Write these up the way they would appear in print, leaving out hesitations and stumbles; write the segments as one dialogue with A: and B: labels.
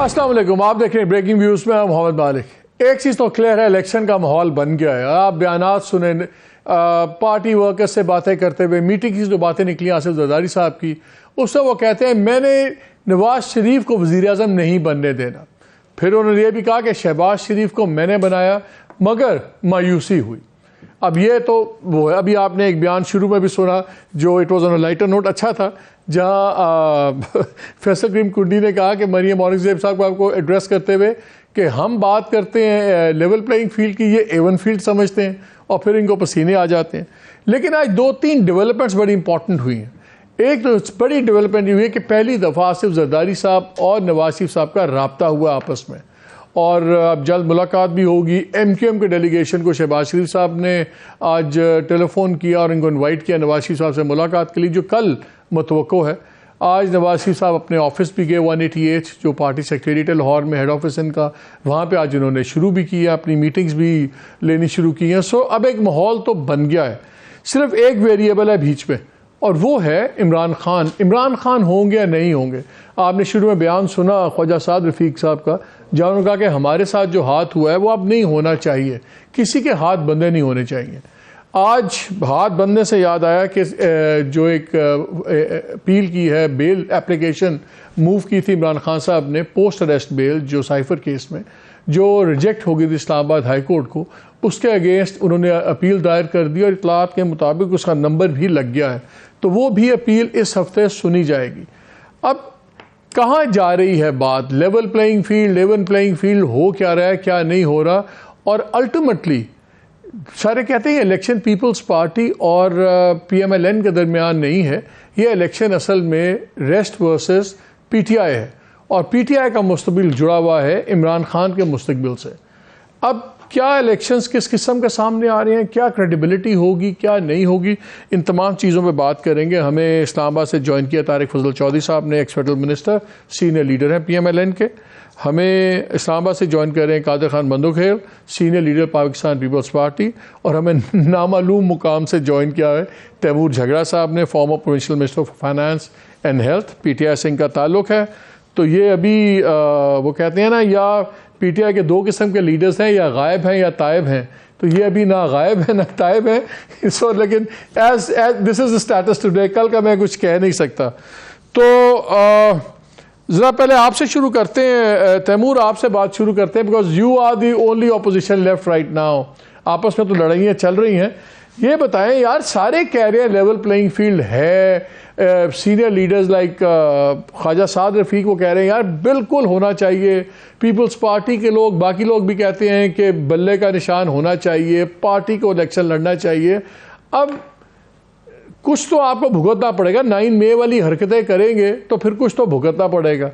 A: अस्सलाम वालेकुम, आप देख रहे हैं ब्रेकिंग व्यूज़ में मोहम्मद मालिक। एक चीज़ तो क्लियर है, इलेक्शन का माहौल बन गया है। आप बयानात सुने, पार्टी वर्कर्स से बातें करते हुए, मीटिंग की जो बातें निकली आसिफ जरदारी साहब की, उससे वो कहते हैं मैंने नवाज शरीफ को वज़ीर-ए-आज़म नहीं बनने देना। फिर उन्होंने ये भी कहा कि शहबाज शरीफ को मैंने बनाया मगर मायूसी हुई। अब ये तो वो है। अभी आपने एक बयान शुरू में भी सुना जो it was on a lighter note, अच्छा था, जहाँ फैसल करीम कुंडी ने कहा कि मरियम औरंगजेब साहब को आपको एड्रेस करते हुए कि हम बात करते हैं लेवल प्लेइंग फील्ड की, ये एवन फील्ड समझते हैं और फिर इनको पसीने आ जाते हैं। लेकिन आज दो तीन डेवलपमेंट्स बड़ी इंपॉर्टेंट हुई हैं। एक तो बड़ी डेवलपमेंट ये हुई है कि पहली दफ़ा आसिफ जरदारी साहब और नवाज शरीफ साहब का रब्ता हुआ आपस में, और अब जल्द मुलाकात भी होगी। MQM के डेलीगेशन को शहबाज शरीफ साहब ने आज टेलीफोन किया और इनको इनवाइट किया नवाज शरीफ साहब से मुलाकात के लिए, जो कल मुतवक्को है। आज नवाज शरीफ साहब अपने ऑफिस भी गए, 188 जो पार्टी सेक्रेटेरिएट लाहौर में हेड ऑफिस इनका, वहाँ पे आज इन्होंने शुरू भी किया, अपनी मीटिंग्स भी लेनी शुरू की हैं। सो अब एक माहौल तो बन गया है, सिर्फ एक वेरिएबल है बीच में और वो है इमरान खान। इमरान खान होंगे या नहीं होंगे? आपने शुरू में बयान सुना ख्वाजा साद रफ़ीक साहब का, जहाँ उन्होंने कहा कि हमारे साथ जो हाथ हुआ है वो अब नहीं होना चाहिए, किसी के हाथ बंधे नहीं होने चाहिए। आज हाथ बंधने से याद आया कि जो एक अपील की है, बेल एप्लीकेशन मूव की थी इमरान खान साहब ने, पोस्ट अरेस्ट बेल जो साइफर केस में जो रिजेक्ट हो गई थी इस्लामाबाद हाई कोर्ट को, उसके अगेंस्ट उन्होंने अपील दायर कर दी और इतलात के मुताबिक उसका नंबर भी लग गया है। तो वो भी अपील इस हफ्ते सुनी जाएगी। अब कहाँ जा रही है बात? लेवल प्लेइंग फील्ड हो क्या रहा है, क्या नहीं हो रहा? और अल्टीमेटली सारे कहते हैं इलेक्शन पीपल्स पार्टी और PMLN के दरमियान नहीं है, ये इलेक्शन असल में रेस्ट वर्सेस PTI है और PTI का मुस्तकबिल जुड़ा हुआ है इमरान खान के मुस्तकबिल से। अब क्या इलेक्शंस किस किस्म के सामने आ रहे हैं, क्या क्रेडिबिलिटी होगी, क्या नहीं होगी, इन तमाम चीज़ों पे बात करेंगे। हमें इस्लामाबाद से ज्वाइन किया तारिक फजल चौधरी साहब ने, x federal minister, senior leader हैं PMLN के। हमें इस्लामाबाद से ज्वाइन कर रहे हैं Kadar Khan Bandukhel, senior leader Pakistan people's party. और हमें नामालूम मुकाम से ज्वाइन किया है तैमूर झगड़ा साहब ने, farmer provincial minister of finance and health, PTI से इनका ताल्लुक़ है। तो ये अभी वो कहते हैं ना, या PTI के दो किस्म के लीडर्स हैं, या गायब हैं या तायब हैं, तो ये अभी ना गायब है ना तायब है। सो लेकिन as this is the status today, कल का मैं कुछ कह नहीं सकता। तो ज़रा पहले आपसे शुरू करते हैं तैमूर, आपसे बात शुरू करते हैं, because you are the only opposition left right now. आपस में तो लड़ाइयाँ चल रही हैं। ये बताएं यार, सारे कह रहे हैं लेवल प्लेइंग फील्ड है, senior leaders like Khawaja Saad रफ़ीक वो कह रहे हैं यार बिल्कुल होना चाहिए, पीपल्स पार्टी के लोग, बाकी लोग भी कहते हैं कि बल्ले का निशान होना चाहिए, पार्टी को इलेक्शन लड़ना चाहिए। अब कुछ तो आपको भुगतना पड़ेगा, 9 मई वाली हरकतें करेंगे तो फिर कुछ तो भुगतना पड़ेगा।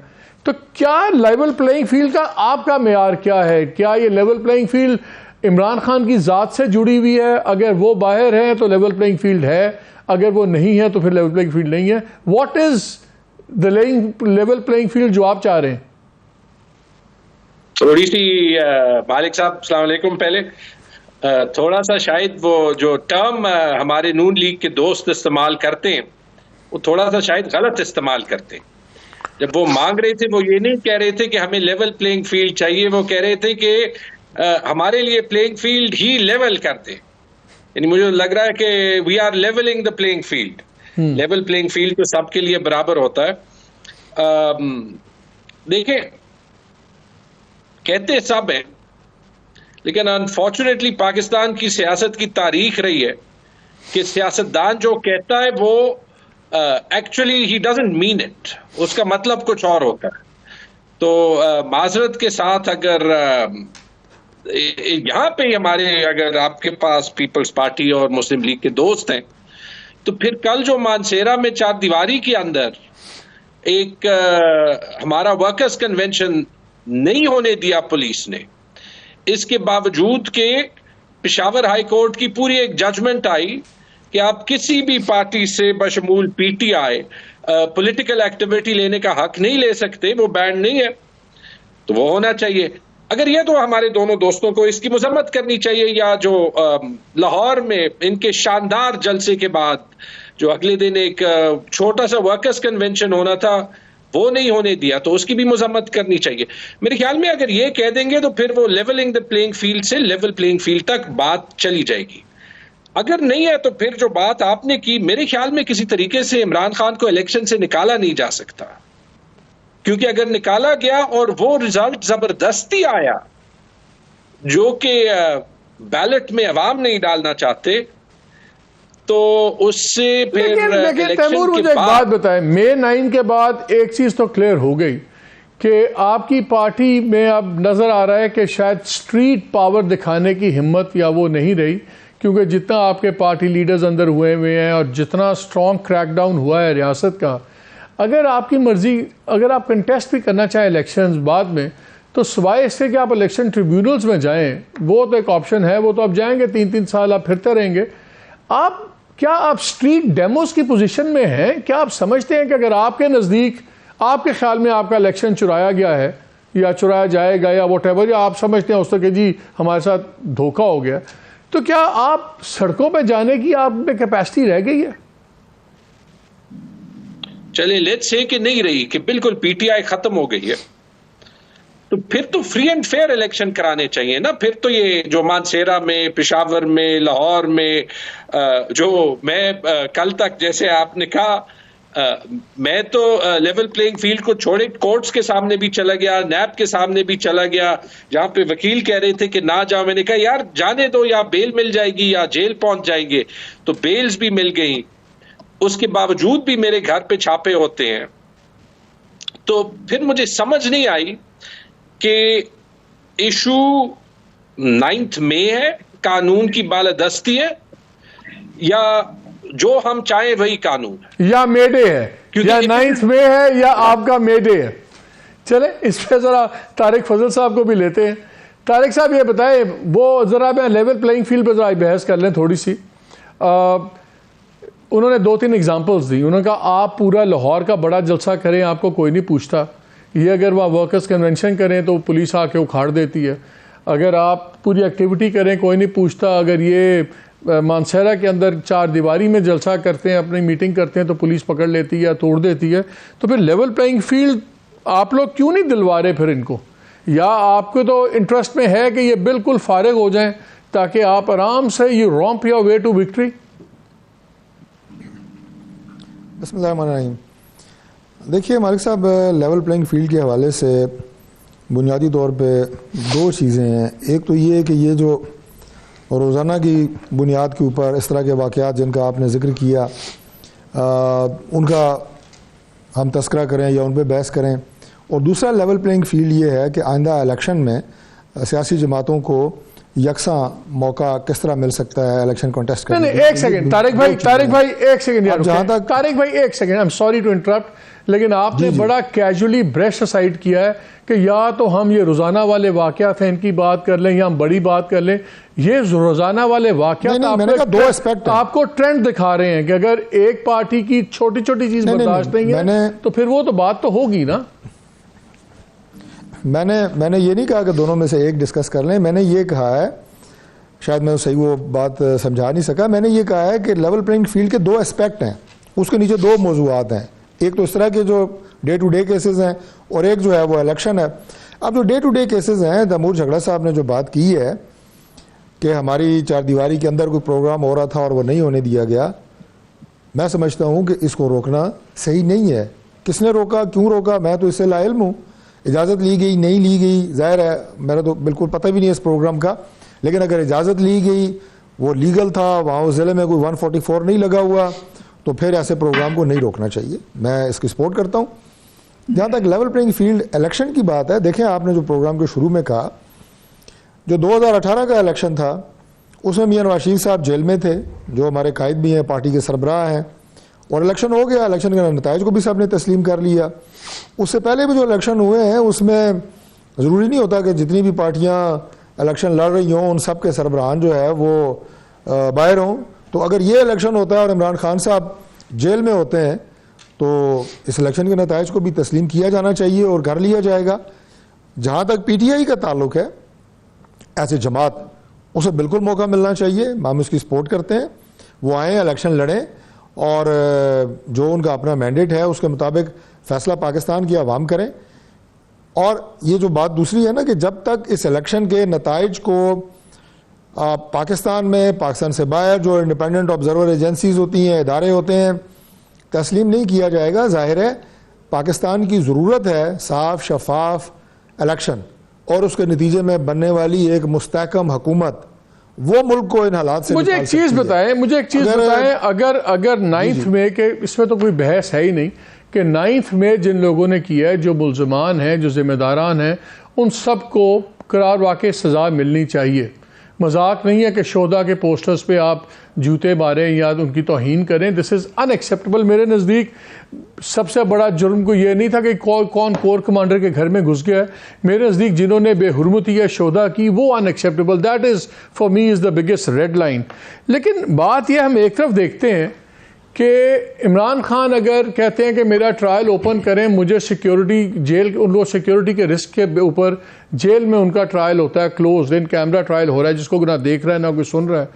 A: तो क्या लेवल प्लेइंग फील्ड का आपका मेयार क्या है? क्या ये level playing field Imran Khan की ज़ात से जुड़ी हुई है? अगर वो बाहर है तो लेवल प्लेइंग फील्ड है, अगर वो नहीं है तो फिर लेवल प्लेइंग फील्ड नहीं है। What is the level playing field जो आप चाह रहे हैं?
B: थोड़ी सी मालिक साहब अस्सलाम वालेकुम। पहले थोड़ा सा शायद वो जो टर्म हमारे नून लीग के दोस्त इस्तेमाल करते हैं वो थोड़ा सा शायद गलत इस्तेमाल करते हैं। जब वो मांग रहे थे वो ये नहीं कह रहे थे कि हमें लेवल प्लेइंग फील्ड चाहिए, वो कह रहे थे कि हमारे लिए प्लेइंग फील्ड ही लेवल कर दे। यानी मुझे लग रहा है कि we are levelling the playing field. Level playing field तो सबके लिए बराबर होता है। देखें, कहते सब हैं, लेकिन अनफॉर्चुनेटली पाकिस्तान की सियासत की तारीख रही है कि सियासतदान जो कहता है वो actually he doesn't mean it, उसका मतलब कुछ और होता है। तो माजरत के साथ अगर यहाँ पे हमारे, अगर आपके पास पीपल्स पार्टी और मुस्लिम लीग के दोस्त हैं, तो फिर कल जो मानसेरा में चार दीवारी के अंदर एक हमारा वर्कर्स कन्वेंशन नहीं होने दिया पुलिस ने, इसके बावजूद के पेशावर हाई कोर्ट की पूरी एक जजमेंट आई कि आप किसी भी पार्टी से बशमूल PTI पॉलिटिकल एक्टिविटी लेने का हक नहीं ले सकते, वो बैन नहीं है, तो वो होना चाहिए। अगर ये तो हमारे दोनों दोस्तों को इसकी मजम्मत करनी चाहिए, या जो लाहौर में इनके शानदार जलसे के बाद जो अगले दिन एक छोटा सा वर्कर्स कन्वेंशन होना था वो नहीं होने दिया तो उसकी भी मजम्मत करनी चाहिए। मेरे ख्याल में अगर ये कह देंगे तो फिर वो लेवलिंग द प्लेइंग फील्ड से लेवल प्लेइंग फील्ड तक बात चली जाएगी। अगर नहीं है तो फिर जो बात आपने की, मेरे ख्याल में किसी तरीके से इमरान खान को इलेक्शन से निकाला नहीं जा सकता, क्योंकि अगर निकाला गया और वो रिजल्ट जबरदस्ती आया जो कि बैलेट में अवाम नहीं डालना चाहते, तो उससे फिर
A: लेकिन तैमूर मुझे एक बात बताएं, मई 9 के बाद एक चीज तो क्लियर हो गई कि आपकी पार्टी में अब नजर आ रहा है कि शायद स्ट्रीट पावर दिखाने की हिम्मत या वो नहीं रही, क्योंकि जितना आपके पार्टी लीडर्स अंदर हुए हैं और जितना स्ट्रॉन्ग क्रैकडाउन हुआ है रियासत का, अगर आपकी मर्जी, अगर आप कंटेस्ट भी करना चाहें इलेक्शंस बाद में, तो सिवाय इससे कि आप इलेक्शन ट्रिब्यूनल्स में जाएं, वो तो एक ऑप्शन है, वो तो आप जाएंगे 3-3 साल आप फिरते रहेंगे। क्या आप स्ट्रीट डेमोस की पोजीशन में हैं? क्या आप समझते हैं कि अगर आपके नज़दीक, आपके ख्याल में आपका इलेक्शन चुराया गया है या चुराया जाएगा या व्हाटएवर, या आप समझते हैं उस तक कि जी हमारे साथ धोखा हो गया, तो क्या आप सड़कों पर जाने की आप में कैपेसिटी रह गई है?
B: चलिए लेट्स से कि नहीं रही, कि बिल्कुल पीटीआई खत्म हो गई है, तो फिर तो फ्री एंड फेयर इलेक्शन कराने चाहिए ना। फिर तो ये जो मानसेरा में, पेशावर में, लाहौर में, जो मैं कल तक, जैसे आपने कहा, मैं तो लेवल प्लेइंग फील्ड को छोड़े कोर्ट्स के सामने भी चला गया, नैब के सामने भी चला गया, जहां पे वकील कह रहे थे कि ना जाओ। मैंने कहा यार जाने दो, या बेल मिल जाएगी या जेल पहुंच जाएंगे, तो बेल्स भी मिल गई, उसके बावजूद भी मेरे घर पे छापे होते हैं। तो फिर मुझे समझ नहीं आई कि इशू 9 मई है, कानून की बालादस्ती है, या जो हम चाहें वही कानून है,
A: या मेडे है, या 9 मई है, या आपका मेडे है। चले इस पे जरा तारिक फजल साहब को भी लेते हैं। तारिक साहब ये बताएं, वो जरा मैं लेवल प्लेइंग फील्ड पे जरा बहस कर लें थोड़ी सी। उन्होंने 2-3 एग्जांपल्स दी। उन्होंने कहा आप पूरा लाहौर का बड़ा जलसा करें, आपको कोई नहीं पूछता। ये अगर वहाँ वर्कर्स कन्वेंशन करें तो पुलिस आके उखाड़ देती है। अगर आप पूरी एक्टिविटी करें कोई नहीं पूछता। अगर ये मानसेरा के अंदर 4 दीवारी में जलसा करते हैं, अपनी मीटिंग करते हैं, तो पुलिस पकड़ लेती है या तोड़ देती है। तो फिर लेवल प्लेइंग फील्ड आप लोग क्यों नहीं दिलवा रहे फिर इनको? या आपको तो इंटरेस्ट में है कि ये बिल्कुल फारिग हो जाएं ताकि आप आराम से you romp your way to victory?
C: बिस्मिल्लाहिर्रहमानिर्रहीम। देखिए मालिक साहब, लेवल प्लेइंग फील्ड के हवाले से बुनियादी तौर पे 2 चीज़ें हैं। एक तो ये है कि ये जो रोज़ाना की बुनियाद के ऊपर इस तरह के वाक़यात जिनका आपने ज़िक्र किया, उनका हम तस्करा करें या उन पर बहस करें। और दूसरा लेवल प्लेइंग फील्ड ये है कि आइंदा इलेक्शन में सियासी जमातों को यकसा मौका किस तरह मिल सकता है इलेक्शन कॉन्टेस्ट करने।
A: नहीं, एक सेकंड तारिक भाई एक सेकंड यार,
C: जहां तक
A: तारिक भाई एक second, I am sorry to interrupt, लेकिन आपने बड़ा कैजुअली ब्रश असाइड किया है कि या तो हम ये रोजाना वाले वाकयात हैं इनकी बात कर लें या हम बड़ी बात कर लें। ये रोजाना वाले वाकयात आपको ट्रेंड दिखा रहे हैं कि अगर एक पार्टी की छोटी छोटी चीज बर्दाश्त नहीं है तो फिर वो तो बात तो होगी ना।
C: मैंने ये नहीं कहा कि दोनों में से एक डिस्कस कर लें। मैंने ये कहा है, शायद मैं सही वो बात समझा नहीं सका। मैंने ये कहा है कि लेवल प्लेइंग फील्ड के 2 एस्पेक्ट हैं, उसके नीचे 2 मौजूआत हैं। एक तो इस तरह के जो डे टू डे केसेस हैं और एक जो है वो इलेक्शन है। अब जो डे टू डे केसेस हैं, तैमूर झगड़ा साहब ने जो बात की है कि हमारी 4 दीवारी के अंदर कोई प्रोग्राम हो रहा था और वो नहीं होने दिया गया, मैं समझता हूँ कि इसको रोकना सही नहीं है। किसने रोका, क्यों रोका, मैं तो इससे लाइल्म हूँ। इजाज़त ली गई, नहीं ली गई, ज़ाहिर है मेरा तो बिल्कुल पता भी नहीं है इस प्रोग्राम का, लेकिन अगर इजाज़त ली गई, वो लीगल था, वहाँ उस ज़िले में कोई 144 नहीं लगा हुआ, तो फिर ऐसे प्रोग्राम को नहीं रोकना चाहिए। मैं इसकी सपोर्ट करता हूँ। जहाँ तक लेवल प्लेइंग फील्ड इलेक्शन की बात है, देखें आपने जो प्रोग्राम के शुरू में कहा, जो 2018 का इलेक्शन था उसमें मियां नवाज शरीफ साहब जेल में थे, जो हमारे कायद भी हैं, पार्टी के सरबराह हैं, और इलेक्शन हो गया। इलेक्शन के नतीजे को भी सब ने तस्लीम कर लिया। उससे पहले भी जो इलेक्शन हुए हैं उसमें ज़रूरी नहीं होता कि जितनी भी पार्टियाँ इलेक्शन लड़ रही हों उन सब के सरबराहान जो है वो बाहर हों। तो अगर ये इलेक्शन होता है और इमरान खान साहब जेल में होते हैं तो इस इलेक्शन के नतीजे को भी तस्लीम किया जाना चाहिए और कर लिया जाएगा। जहाँ तक पीटीआई का ताल्लुक है, ऐसे जमात उसे बिल्कुल मौका मिलना चाहिए, हम उसकी सपोर्ट करते हैं। वो आएँ, इलेक्शन लड़ें और जो उनका अपना मैंडेट है उसके मुताबिक फैसला पाकिस्तान की आवाम करें। और ये जो बात दूसरी है ना कि जब तक इस इलेक्शन के नताइज को पाकिस्तान में, पाकिस्तान से बाहर जो इंडिपेंडेंट ऑब्जर्वर एजेंसीज होती हैं, इदारे होते हैं, तस्लीम नहीं किया जाएगा, जाहिर है पाकिस्तान की ज़रूरत है साफ शफाफ इलेक्शन और उसके नतीजे में बनने वाली एक मुस्तहकम हुकूमत, वो मुल्क को इन हालात से
A: मुझे एक चीज़ बताएं, अगर 9 मई के, इसमें तो कोई बहस है ही नहीं कि 9 मई जिन लोगों ने किया है, जो मुल्ज़मान हैं, जो जिम्मेदारान हैं, उन सबको करार वाक़ई सज़ा मिलनी चाहिए। मजाक नहीं है कि शोधा के पोस्टर्स पे आप जूते मारें या उनकी तौहीन करें। This is unacceptable. मेरे नज़दीक सबसे बड़ा जुर्म को ये नहीं था कि कौन कोर कमांडर के घर में घुस गया है। मेरे नज़दीक जिन्होंने बेहुरमती या शोधा की, वो unacceptable. That is for me is the biggest red line. लेकिन बात यह, हम एक तरफ देखते हैं कि इमरान खान अगर कहते हैं कि मेरा ट्रायल ओपन करें, मुझे सिक्योरिटी जेल, उन लोग सिक्योरिटी के रिस्क के ऊपर जेल में उनका ट्रायल होता है, क्लोज इन कैमरा ट्रायल हो रहा है, जिसको ना देख रहा है ना कोई सुन रहा है,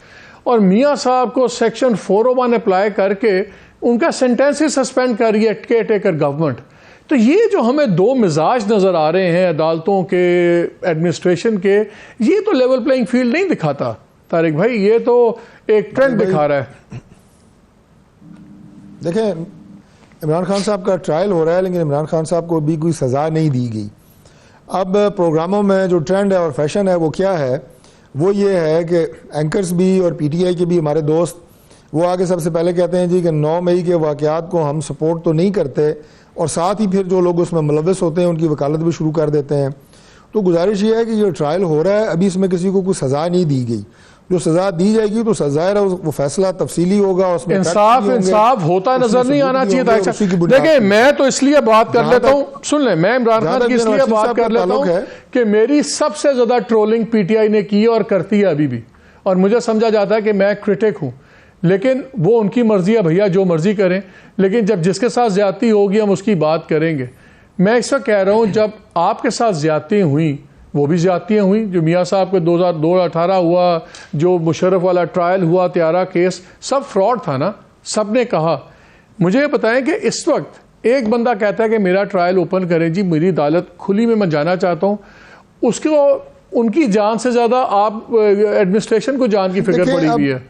A: और मियाँ साहब को सेक्शन 401 अप्लाई करके उनका सेंटेंस ही सस्पेंड कर रही है केयर टेकर गवर्नमेंट। तो ये जो हमें दो मिजाज नज़र आ रहे हैं अदालतों के, एडमिनिस्ट्रेशन के, ये तो लेवल प्लेइंग फील्ड नहीं दिखाता तारिक भाई, ये तो एक ट्रेंड दिखा रहा है।
C: देखें, इमरान खान साहब का ट्रायल हो रहा है, लेकिन इमरान खान साहब को भी कोई सज़ा नहीं दी गई। अब प्रोग्रामों में जो ट्रेंड है और फैशन है वो क्या है, वो ये है कि एंकर्स भी और पीटीआई के भी हमारे दोस्त वो आगे सबसे पहले कहते हैं जी कि 9 मई के वाक़यात को हम सपोर्ट तो नहीं करते, और साथ ही फिर जो लोग उसमें मुलव्वस होते हैं उनकी वकालत भी शुरू कर देते हैं। तो गुजारिश ये है कि ये ट्रायल हो रहा है, अभी इसमें किसी को कोई सज़ा नहीं दी गई। जो सज़ा दी जाएगी तो सज़ा है, वो फैसला तफसीली होगा, उसमें
A: इंसाफ होता नजर नहीं आना चाहिए। देखिए, मैं तो इसलिए बात कर लेता हूँ, सुन ले, मैं इमरान खान की इसलिए बात कर लेता हूँ कि मेरी सबसे ज्यादा ट्रोलिंग पीटीआई ने की और करती है अभी भी, और मुझे समझा जाता है कि मैं क्रिटिक हूँ, लेकिन वो उनकी मर्जी है भैया, जो मर्जी करें। लेकिन जब जिसके साथ ज्यादती होगी हम उसकी बात करेंगे। मैं इस वक्त कह रहा हूँ, जब आपके साथ ज्यादती हुई, वो भी ज्यादतियाँ हुई, जो मियाँ साहब के 2018 हुआ, जो मुशर्रफ वाला ट्रायल हुआ, त्यारा केस, सब फ्रॉड था ना, सब ने कहा। मुझे बताएं कि इस वक्त एक बंदा कहता है कि मेरा ट्रायल ओपन करें जी, मेरी अदालत खुली में मैं जाना चाहता हूँ, उसको उनकी जान से ज़्यादा आप एडमिनिस्ट्रेशन को जान की फिक्र पड़ी हुई है,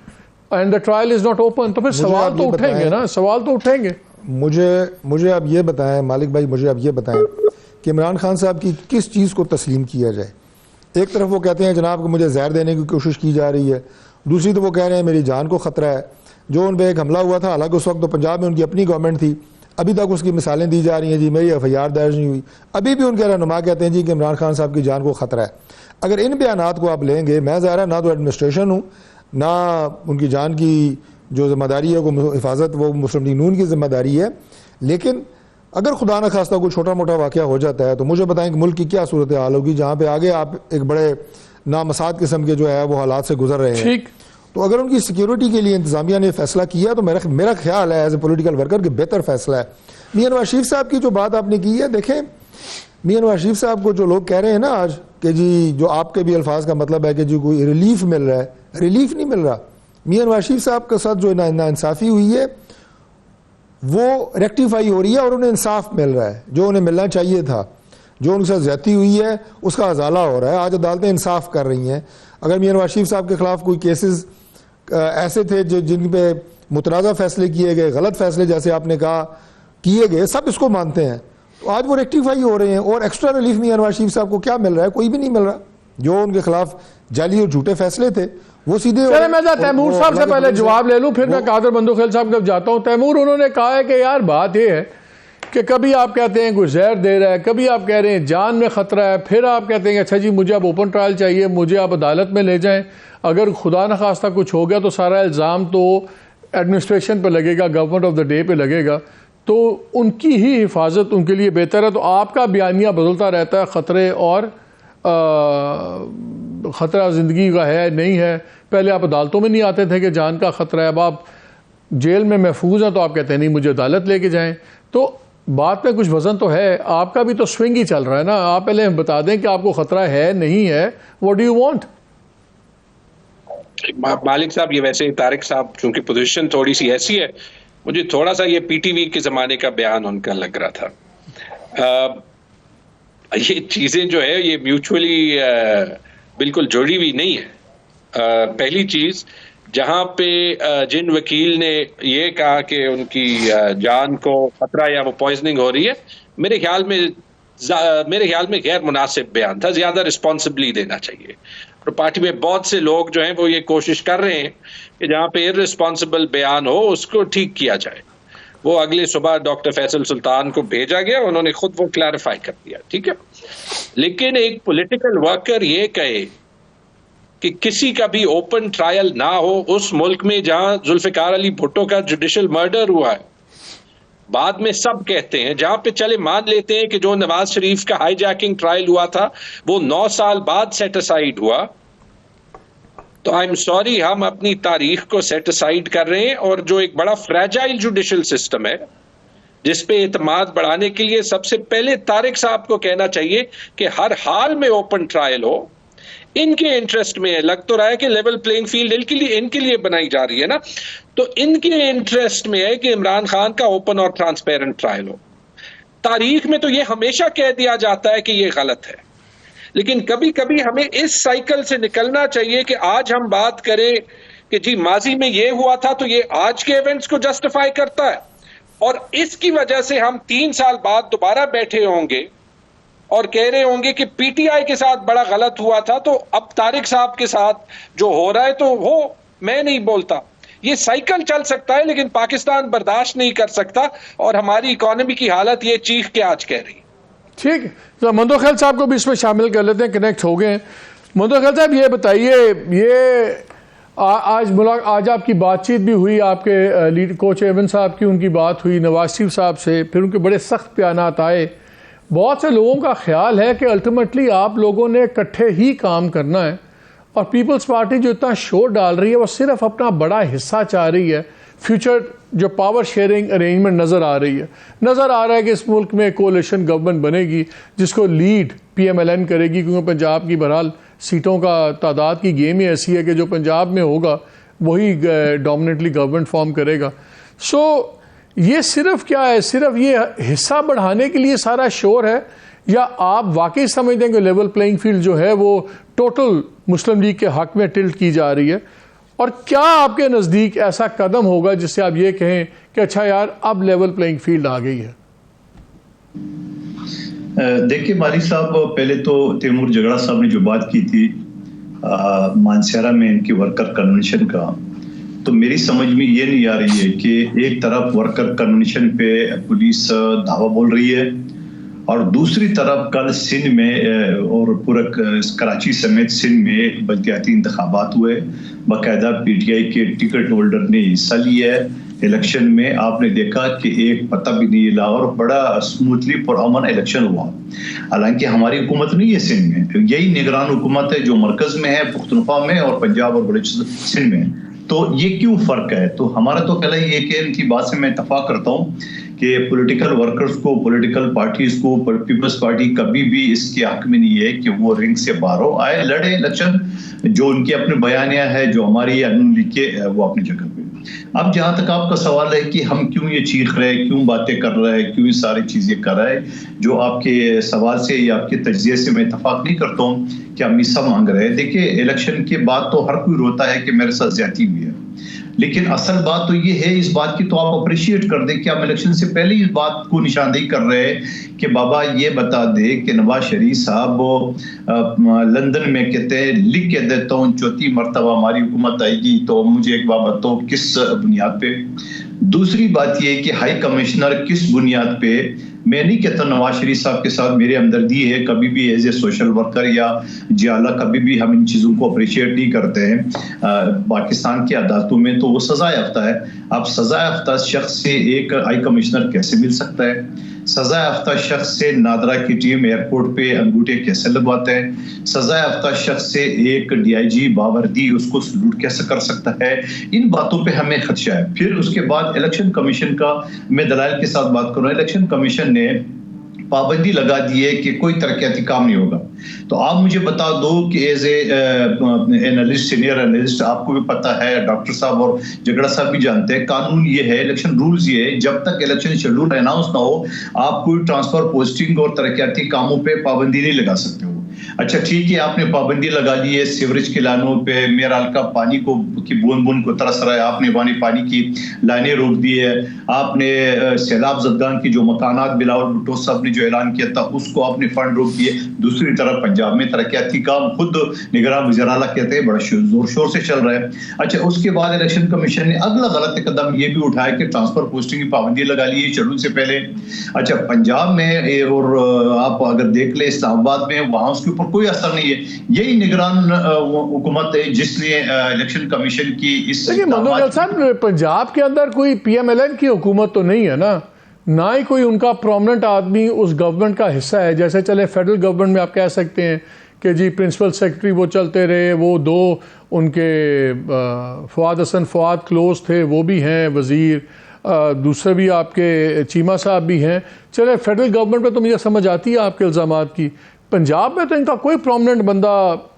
A: and the trial is not open. तो फिर सवाल तो उठेंगे ना, सवाल तो उठेंगे।
C: मुझे आप ये बताएं मालिक भाई, मुझे आप ये बताएं कि इमरान खान साहब की किस चीज़ को तस्लीम किया जाए। एक तरफ वो कहते हैं जनाब को मुझे जहर देने की कोशिश की जा रही है, दूसरी तो वो कह रहे हैं मेरी जान को ख़तरा है। जो उन पर एक हमला हुआ था, हालांकि उस वक्त तो पंजाब में उनकी अपनी गवर्नमेंट थी, अभी तक उसकी मिसालें दी जा रही हैं जी, मेरी FIR दर्ज नहीं हुई, अभी भी उनके रहनुमा कहते हैं जी कि इमरान खान साहब की जान को ख़तरा है। अगर इन बयानात को आप लेंगे, मैं ज़ाहिर ना तो एडमिनिस्ट्रेशन हूँ, ना उनकी जान की जो जिम्मेदारी है वो हिफाजत, वो मुस्लिम लीग नून की जिम्मेदारी है, लेकिन अगर खुदा न खास्ता कोई छोटा मोटा वाक़या हो जाता है तो मुझे बताएं कि मुल्क की क्या सूरत हाल होगी, जहाँ पे आगे आप एक बड़े नामसाद किस्म के जो है वो हालात से गुजर रहे हैं। तो अगर उनकी सिक्योरिटी के लिए इंतजामिया ने फैसला किया तो मेरा ख्याल है एज ए पोलिटिकल वर्कर कि बेहतर फैसला है। मियां नवाज शरीफ साहब की जो बात आपने की है, देखें मियां नवाज शरीफ साहब को जो लोग कह रहे हैं ना आज कि जी, जो आपके भी अल्फाज का मतलब है कि जी कोई रिलीफ मिल रहा है, रिलीफ नहीं मिल रहा। मियां नवाज शरीफ साहब के साथ जो नाइंसाफ़ी हुई है वो रेक्टिफाई हो रही है और उन्हें इंसाफ मिल रहा है, जो उन्हें मिलना चाहिए था। जो उनके साथ ज्यादती हुई है उसका अजाला हो रहा है, आज अदालतें इंसाफ कर रही हैं। अगर मियां नवाज शरीफ साहब के खिलाफ कोई केसेस ऐसे थे जिन पे मुतनाज़ा फैसले किए गए, गलत फैसले जैसे आपने कहा किए गए, सब इसको मानते हैं, तो आज वो रेक्टिफाई हो रहे हैं। और एक्स्ट्रा रिलीफ मियां नवाज शरीफ साहब को क्या मिल रहा है? कोई भी नहीं मिल रहा। जो उनके खिलाफ जाली और झूठे फैसले थे वो सीधे।
A: चले, मैं तैमूर साहब से पहले जवाब ले लूं, फिर मैं कादर बंदूखेल साहब जब जाता हूं। तैमूर, उन्होंने कहा है कि यार बात यह है कि कभी आप कहते हैं कोई जहर दे रहा है, कभी आप कह रहे हैं जान में खतरा है, फिर आप कहते हैं अच्छा जी मुझे अब ओपन ट्रायल चाहिए, मुझे आप अदालत में ले जाएं। अगर खुदा न खास्ता कुछ हो गया तो सारा इल्ज़ाम तो एडमिनिस्ट्रेशन पर लगेगा, गवर्नमेंट ऑफ द डे पे लगेगा, तो उनकी ही हिफाजत उनके लिए बेहतर है। तो आपका बयानिया बदलता रहता है, ख़तरे और ख़तरा ज़िंदगी का है नहीं है। पहले आप अदालतों में नहीं आते थे कि जान का ख़तरा है, अब आप जेल में महफूज हैं तो आप कहते हैं नहीं मुझे अदालत लेके जाएं। तो बात में कुछ वजन तो है, आपका भी तो स्विंग ही चल रहा है ना। आप पहले बता दें कि आपको ख़तरा है नहीं है, व्हाट डू यू वांट?
B: मालिक साहब, ये वैसे तारिक साहब चूंकि पोजीशन थोड़ी सी ऐसी है, मुझे थोड़ा सा ये PTV के ज़माने का बयान उनका लग रहा था ये चीजें जो है ये म्यूचुअली बिल्कुल जुड़ी हुई नहीं है। पहली चीज, जहां पे जिन वकील ने ये कहा कि उनकी जान को खतरा या वो पॉइजनिंग हो रही है, मेरे ख्याल में गैर मुनासिब बयान था, ज्यादा रिस्पॉन्सिबली देना चाहिए। और पार्टी में बहुत से लोग जो हैं वो ये कोशिश कर रहे हैं कि जहां पे इररिस्पॉन्सिबल बयान हो उसको ठीक किया जाए। वो अगले सुबह डॉक्टर फैसल सुल्तान को भेजा गया, उन्होंने खुद वो क्लैरिफाई कर दिया, ठीक है। लेकिन एक पॉलिटिकल वर्कर ये कहे कि किसी का भी ओपन ट्रायल ना हो उस मुल्क में जहां जुल्फिकार अली भुट्टो का जुडिशियल मर्डर हुआ है, बाद में सब कहते हैं, जहां पे चले मान लेते हैं कि जो नवाज शरीफ का हाईजैकिंग ट्रायल हुआ था वो 9 साल बाद सेट असाइड हुआ, तो आई एम सॉरी, हम अपनी तारीख को सेट असाइड कर रहे हैं। और जो एक बड़ा फ्रेजाइल जुडिशियल सिस्टम है जिसपे एतमाद बढ़ाने के लिए सबसे पहले तारिक साहब को कहना चाहिए कि हर हाल में ओपन ट्रायल हो। इनके इंटरेस्ट में है, लग तो रहा है कि लेवल प्लेइंग फील्ड इनके लिए बनाई जा रही है ना, तो इनके इंटरेस्ट में है कि इमरान खान का ओपन और ट्रांसपेरेंट ट्रायल हो। तारीख में तो ये हमेशा कह दिया जाता है कि ये गलत है, लेकिन कभी कभी हमें इस साइकिल से निकलना चाहिए कि आज हम बात करें कि जी माजी में ये हुआ था तो ये आज के इवेंट्स को जस्टिफाई करता है, और इसकी वजह से हम 3 साल बाद दोबारा बैठे होंगे और कह रहे होंगे कि पीटीआई के साथ बड़ा गलत हुआ था, तो अब तारिक साहब के साथ जो हो रहा है तो हो, मैं नहीं बोलता। ये साइकिल चल सकता है लेकिन पाकिस्तान बर्दाश्त नहीं कर सकता, और हमारी इकोनॉमी की हालत ये चीख के आज कह रही।
A: ठीक, तो मंदोखैल साहब को भी इसमें शामिल कर लेते हैं, कनेक्ट हो गए। मंदोखैल साहब ये बताइए, ये आज आपकी बातचीत भी हुई, आपके लीड कोच एवन साहब की उनकी बात हुई नवाज शरीफ साहब से, फिर उनके बड़े सख्त बयानात आए। बहुत से लोगों का ख्याल है कि अल्टीमेटली आप लोगों ने इकट्ठे ही काम करना है, और पीपल्स पार्टी जो इतना शोर डाल रही है वो सिर्फ अपना बड़ा हिस्सा चाह रही है। फ्यूचर जो पावर शेयरिंग अरेंजमेंट नज़र आ रहा है कि इस मुल्क में कोalition गवर्नमेंट बनेगी जिसको लीड PMLN करेगी, क्योंकि पंजाब की बहरहाल सीटों का तादाद की गेम ही ऐसी है कि जो पंजाब में होगा वही डोमिनेटली गवर्नमेंट फॉर्म करेगा। सो ये सिर्फ क्या है, सिर्फ ये हिस्सा बढ़ाने के लिए सारा शोर है, या आप वाकई समझते हैं कि लेवल प्लेइंग फील्ड जो है वो टोटल मुस्लिम लीग के हक में टिल्ट की जा रही है? और क्या आपके नज़दीक ऐसा कदम होगा जिससे आप ये कहें कि अच्छा यार अब लेवल प्लेइंग फील्ड आ गई है?
D: देखिए मालिक साहब, पहले तो तैमूर जगड़ा साहब ने जो बात की थी मानसेरा में इनकी वर्कर कन्वेंशन का, तो मेरी समझ में ये नहीं आ रही है कि एक तरफ वर्कर कन्वेंशन पे पुलिस धावा बोल रही है और दूसरी तरफ कल सिंध में और पूरा कराची समेत सिंध में बल्दियाती इंतखाबात हुए, बाकायदा PTI के टिकट होल्डर ने हिस्सा लिया है इलेक्शन में। आपने देखा कि एक पता भी नहीं हिला और बड़ा स्मूथली पुरअमन इलेक्शन हुआ। हालांकि हमारी हुकूमत नहीं है सिंध में, यही निगरान हुकूमत है जो मरकज में है, पुख्तनख्वा में और पंजाब और बलूचिस्तान सिंध में। तो ये क्यों फर्क है? तो हमारा तो कहना ये कि इनकी बात से मैं इत्तफाक करता हूँ कि पॉलिटिकल वर्कर्स को, पॉलिटिकल पार्टीज को, पीपल्स पार्टी कभी भी इसके हक में नहीं है कि वो रिंग से बाहर हो, आए लड़े इलेक्शन, जो उनके अपने बयानिया है, जो हमारी अनून लिखे वो अपनी जगह पे। अब जहां तक आपका सवाल है कि हम क्यों ये चीख रहे हैं, क्यों बातें कर रहे हैं, क्यों ये सारी चीजें कर रहे हैं, जो आपके सवाल से या आपके तज्जिए से मैं इत्तफाक नहीं करता हूँ कि हम हिस्सा मांग रहे हैं। देखिए इलेक्शन के बाद तो हर कोई रोता है कि मेरे साथ ज्यादती हुई है, लेकिन असल बात तो ये है, इस बात की तो आप अप्रिशिएट कर दें कि हम इलेक्शन से पहले इस बात को निशानदेही कर रहे हैं कि बाबा ये बता दे कि नवाज शरीफ साहब लंदन में कहते हैं लिख के देता हूँ 4थी मरतबा हमारी हुकूमत आएगी, तो मुझे एक बात बताओ किस बुनियाद पे? दूसरी बात यह कि हाई कमिश्नर किस बुनियाद पे? मैं नहीं कहता नवाज शरीफ साहब के साथ मेरी हमदर्दी है, कभी भी एज ए सोशल वर्कर या जियाला कभी भी हम इन चीज़ों को अप्रिशिएट नहीं करते हैं। पाकिस्तान की अदालतों में तो वो सजा याफ्ता है। अब सजा याफ्ता शख्स से एक हाई कमिश्नर कैसे मिल सकता है? सजा याफ्ता शख्स से नादरा की टीम एयरपोर्ट पे अंगूठे कैसे लगवाते हैं? सजा याफ्ता शख्स से एक DIG बावर्दी उसको सलूट कैसे कर सकता है? इन बातों पे हमें खदशा है। फिर उसके बाद इलेक्शन कमीशन का मैं दलाइल के साथ बात करूँ। इलेक्शन कमीशन ने पाबंदी लगा दी है कि कोई तरक्याती काम नहीं होगा। तो आप मुझे बता दो कि as a analyst, senior analyst, आपको भी पता है, डॉक्टर साहब और झगड़ा साहब भी जानते हैं, कानून ये है, इलेक्शन रूल्स ये है, जब तक इलेक्शन शेड्यूल अनाउंस ना हो आप कोई ट्रांसफर, पोस्टिंग और तरक्याती कामों पे पाबंदी नहीं लगा सकते हो। अच्छा ठीक है, आपने पाबंदी लगा ली है सीवरेज की लाइनों पे, मेराल का पानी को की बूंद बूंद को तरस रहा है, आपने पानी की लाइनें रोक दी है, आपने सैलाब जदगान की जो मकानात बिलावल भुट्टो साहब ने जो ऐलान किया था उसको आपने फंड रोक दिए। दूसरी तरफ पंजाब में तरक्याती काम खुद निगरान वज़ीर-ए-आला कहते हैं बड़ा जोर शोर से चल रहा है। अच्छा, उसके बाद इलेक्शन कमीशन ने अगला गलत कदम ये भी उठाया कि ट्रांसफर पोस्टिंग की पाबंदी लगा ली है शेड्यूल से पहले। अच्छा, पंजाब में और आप अगर देख ले इस्लामाबाद में, वहां उसके ऊपर कोई असर नहीं है। यही निगरान हुकूमत है जिसने इलेक्शन कमीशन की इस
A: मनोज साहब, पंजाब के अंदर कोई पीएमएलएन की हुकूमत तो नहीं है ना ही कोई उनका प्रोमिनेंट आदमी उस गवर्नमेंट का हिस्सा है। जैसे चले फेडरल गवर्नमेंट में आप कह सकते हैं कि जी प्रिंसिपल सेक्रेटरी वो चलते रहे, वो दो उनके फवाद हसन फवाद क्लोज थे, वो भी हैं वज़ीर, दूसरे भी आपके चीमा साहब भी हैं। चले फेडरल गवर्नमेंट में तो मुझे समझ आती है आपके इल्ज़ामात की, पंजाब में तो इनका कोई प्रोमिनेंट बंदा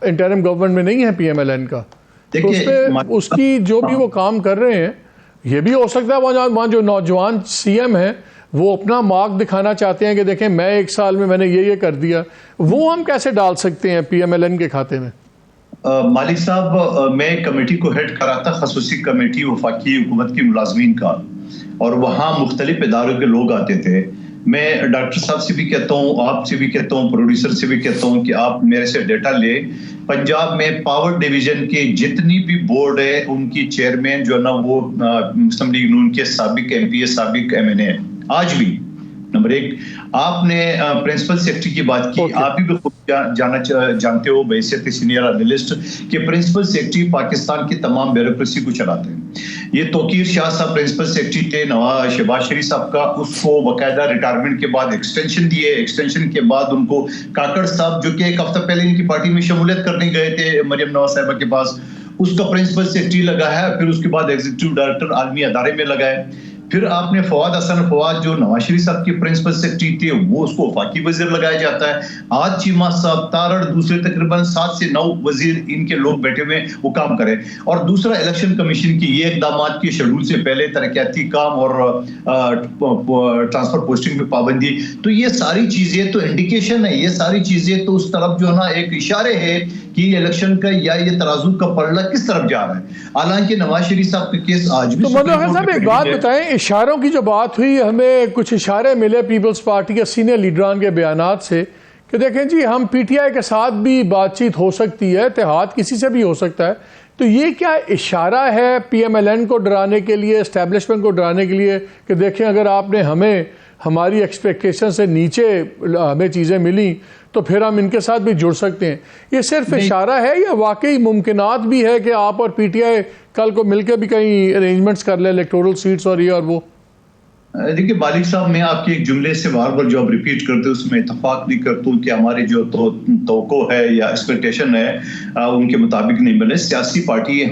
A: इंटरिम गवर्नमेंट में नहीं है पीएमएलएन का। तो उसकी जो भी वो काम कर रहे हैं, ये भी हो सकता है वहाँ जो नौजवान सीएम हैं वो अपना मार्क दिखाना चाहते हैं कि देखें मैं 1 साल में मैंने ये कर दिया, वो हम कैसे डाल सकते हैं पीएमएलएन के खाते में?
D: मालिक साहब, मैं कमेटी को हेड करा था, खसूसी कमेटी वफाकी हुकूमत की मुलाजमीन का, और वहाँ मुख्तलिफ इदारों के लोग आते थे। मैं डॉक्टर साहब से भी कहता हूँ, आपसे भी कहता हूँ, प्रोड्यूसर से भी कहता हूँ कि आप मेरे से डेटा ले। पंजाब में पावर डिवीजन के जितनी भी बोर्ड है उनकी चेयरमैन जो है ना वो मुस्लिम लीग नून के साबिक एमपी, साबिक एमएनए है आज भी। नंबर 1, आपने प्रिंसिपल सेक्रेटरी की बात की, आप भी खूब जानते हो बैसियत सीनियर एनालिस्ट कि प्रिंसिपल सेक्रेटरी पाकिस्तान की तमाम ब्यूरोक्रेसी को चलाते हैं। ये तौकीर शाह साहब प्रिंसिपल सेक्रेटरी थे शहबाज शरीफ साहब का, उसको बाकायदा रिटायरमेंट के बाद एक्सटेंशन दिए। एक्सटेंशन के बाद उनको काकड़ साहब जो कि 1 हफ्ता पहले इनकी पार्टी में शमूलियत करने गए थे मरियम नवाज साहिबा के पास, उसका प्रिंसिपल सेक्रेटरी लगा है। फिर उसके बाद एग्जीक्यूटिव डायरेक्टर आलमी अदारे में लगा है। फिर आपने फवाद हसन फवाद जो नवाज शरीफ साहब के प्रिंसिपल सेक्रेटरी थे वो उसको वफाकी वजीर लगाया जाता है। आज चीमा साहब, तारड़, दूसरे तकरीबन 7 से 9 वजीर इनके लोग बैठे हुए वो काम करें। और दूसरा इलेक्शन कमीशन की ये इकदाम के शेड्यूल से पहले तरक्याती काम और ट्रांसफर पोस्टिंग पे पाबंदी, तो ये सारी चीजें तो इंडिकेशन है, ये सारी चीजें तो उस तरफ जो है ना एक इशारे है कि इलेक्शन का या ये तराजू का पलड़ा किस तरफ जा रहा है। हालांकि नवाज शरीफ साहब का केस आज भी।
A: तो मनोहर साहब एक बात बताएं, इशारों की जो बात हुई, हमें कुछ इशारे मिले पीपल्स पार्टी के सीनियर लीडरान के बयानात से कि देखें जी हम पीटीआई के साथ भी बातचीत हो सकती है, इत्तेहाद किसी से भी हो सकता है। तो ये क्या इशारा है पीएमएलएन को डराने के लिए, एस्टेब्लिशमेंट को डराने के लिए कि देखें अगर आपने हमारी एक्सपेक्टेशन से नीचे हमें चीज़ें मिली तो फिर हम इनके साथ भी जुड़ सकते हैं? ये सिर्फ इशारा है या वाकई मुमकिनात भी है कि आप और पीटीआई कल को मिलकर भी कहीं अरेंजमेंट्स कर ले इलेक्टोरल सीट्स और ये और वो?
D: देखिए मालिक साहब, मैं आपके एक जुमले से बार बार जो आप रिपीट करते हो उसमें इतफाक नहीं करता हूँ कि हमारी जो तवक्को है या एक्सपेक्टेशन है उनके मुताबिक नहीं बने। सियासी पार्टी है,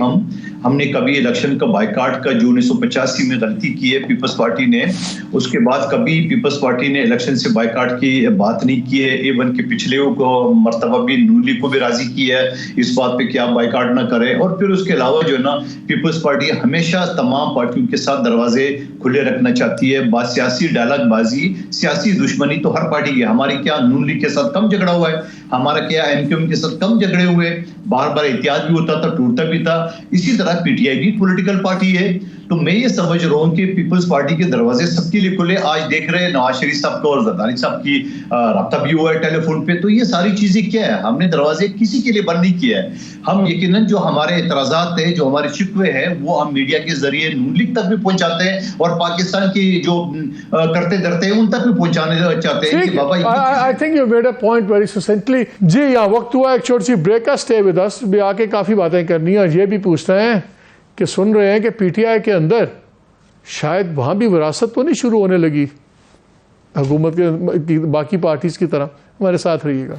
D: हमने कभी इलेक्शन का बायकाट का जो 1985 में गलती की है पीपल्स पार्टी ने, उसके बाद कभी पीपल्स पार्टी ने इलेक्शन से बायकाट की बात नहीं की है। एवन के पिछले को मरतबा भी नून लीग को भी राजी किया है इस बात पे कि आप बायकाट ना करें। और फिर उसके अलावा जो है ना पीपल्स पार्टी हमेशा तमाम पार्टियों के साथ दरवाजे खुले रखना चाहती है। बात सियासी डायलॉग बाजी, सियासी दुश्मनी तो हर पार्टी की। हमारी क्या नून लीग के साथ कम झगड़ा हुआ है, हमारा क्या एमक्यूएम के साथ कम झगड़े हुए, बार बार एहतियात भी होता था, टूटता भी था। इसी तरह पीटीआई भी पॉलिटिकल पार्टी है। तो मैं ये समझ रहा हूँ कि पीपल्स पार्टी के दरवाजे सबके लिए खुले। आज देख रहे हैं नवाज शरीफ साहब को और जरदारी साहब की राब्ता भी हुआ है टेलीफोन पे। तो ये सारी चीजें क्या है, हमने दरवाजे किसी के लिए बंद नहीं किया है। हम यकीनन जो हमारे एतराजात है, जो हमारे शिकवे हैं, वो हम मीडिया के जरिए नून लीग तक भी पहुंचाते हैं और पाकिस्तान की जो करते धरते हैं उन तक भी पहुंचाने चाहते हैं कि बाबा।
A: I think you made a point very succinctly. जी यहाँ वक्त हुआ एक छोटी सी ब्रेक का, स्टे विद अस। भी आके काफी बातें करनी है और ये भी पूछते हैं कि सुन रहे हैं कि पीटीआई के अंदर शायद वहाँ भी विरासत तो नहीं शुरू होने लगी हुकूमत के बाकी पार्टीज की तरह। हमारे साथ रहिएगा।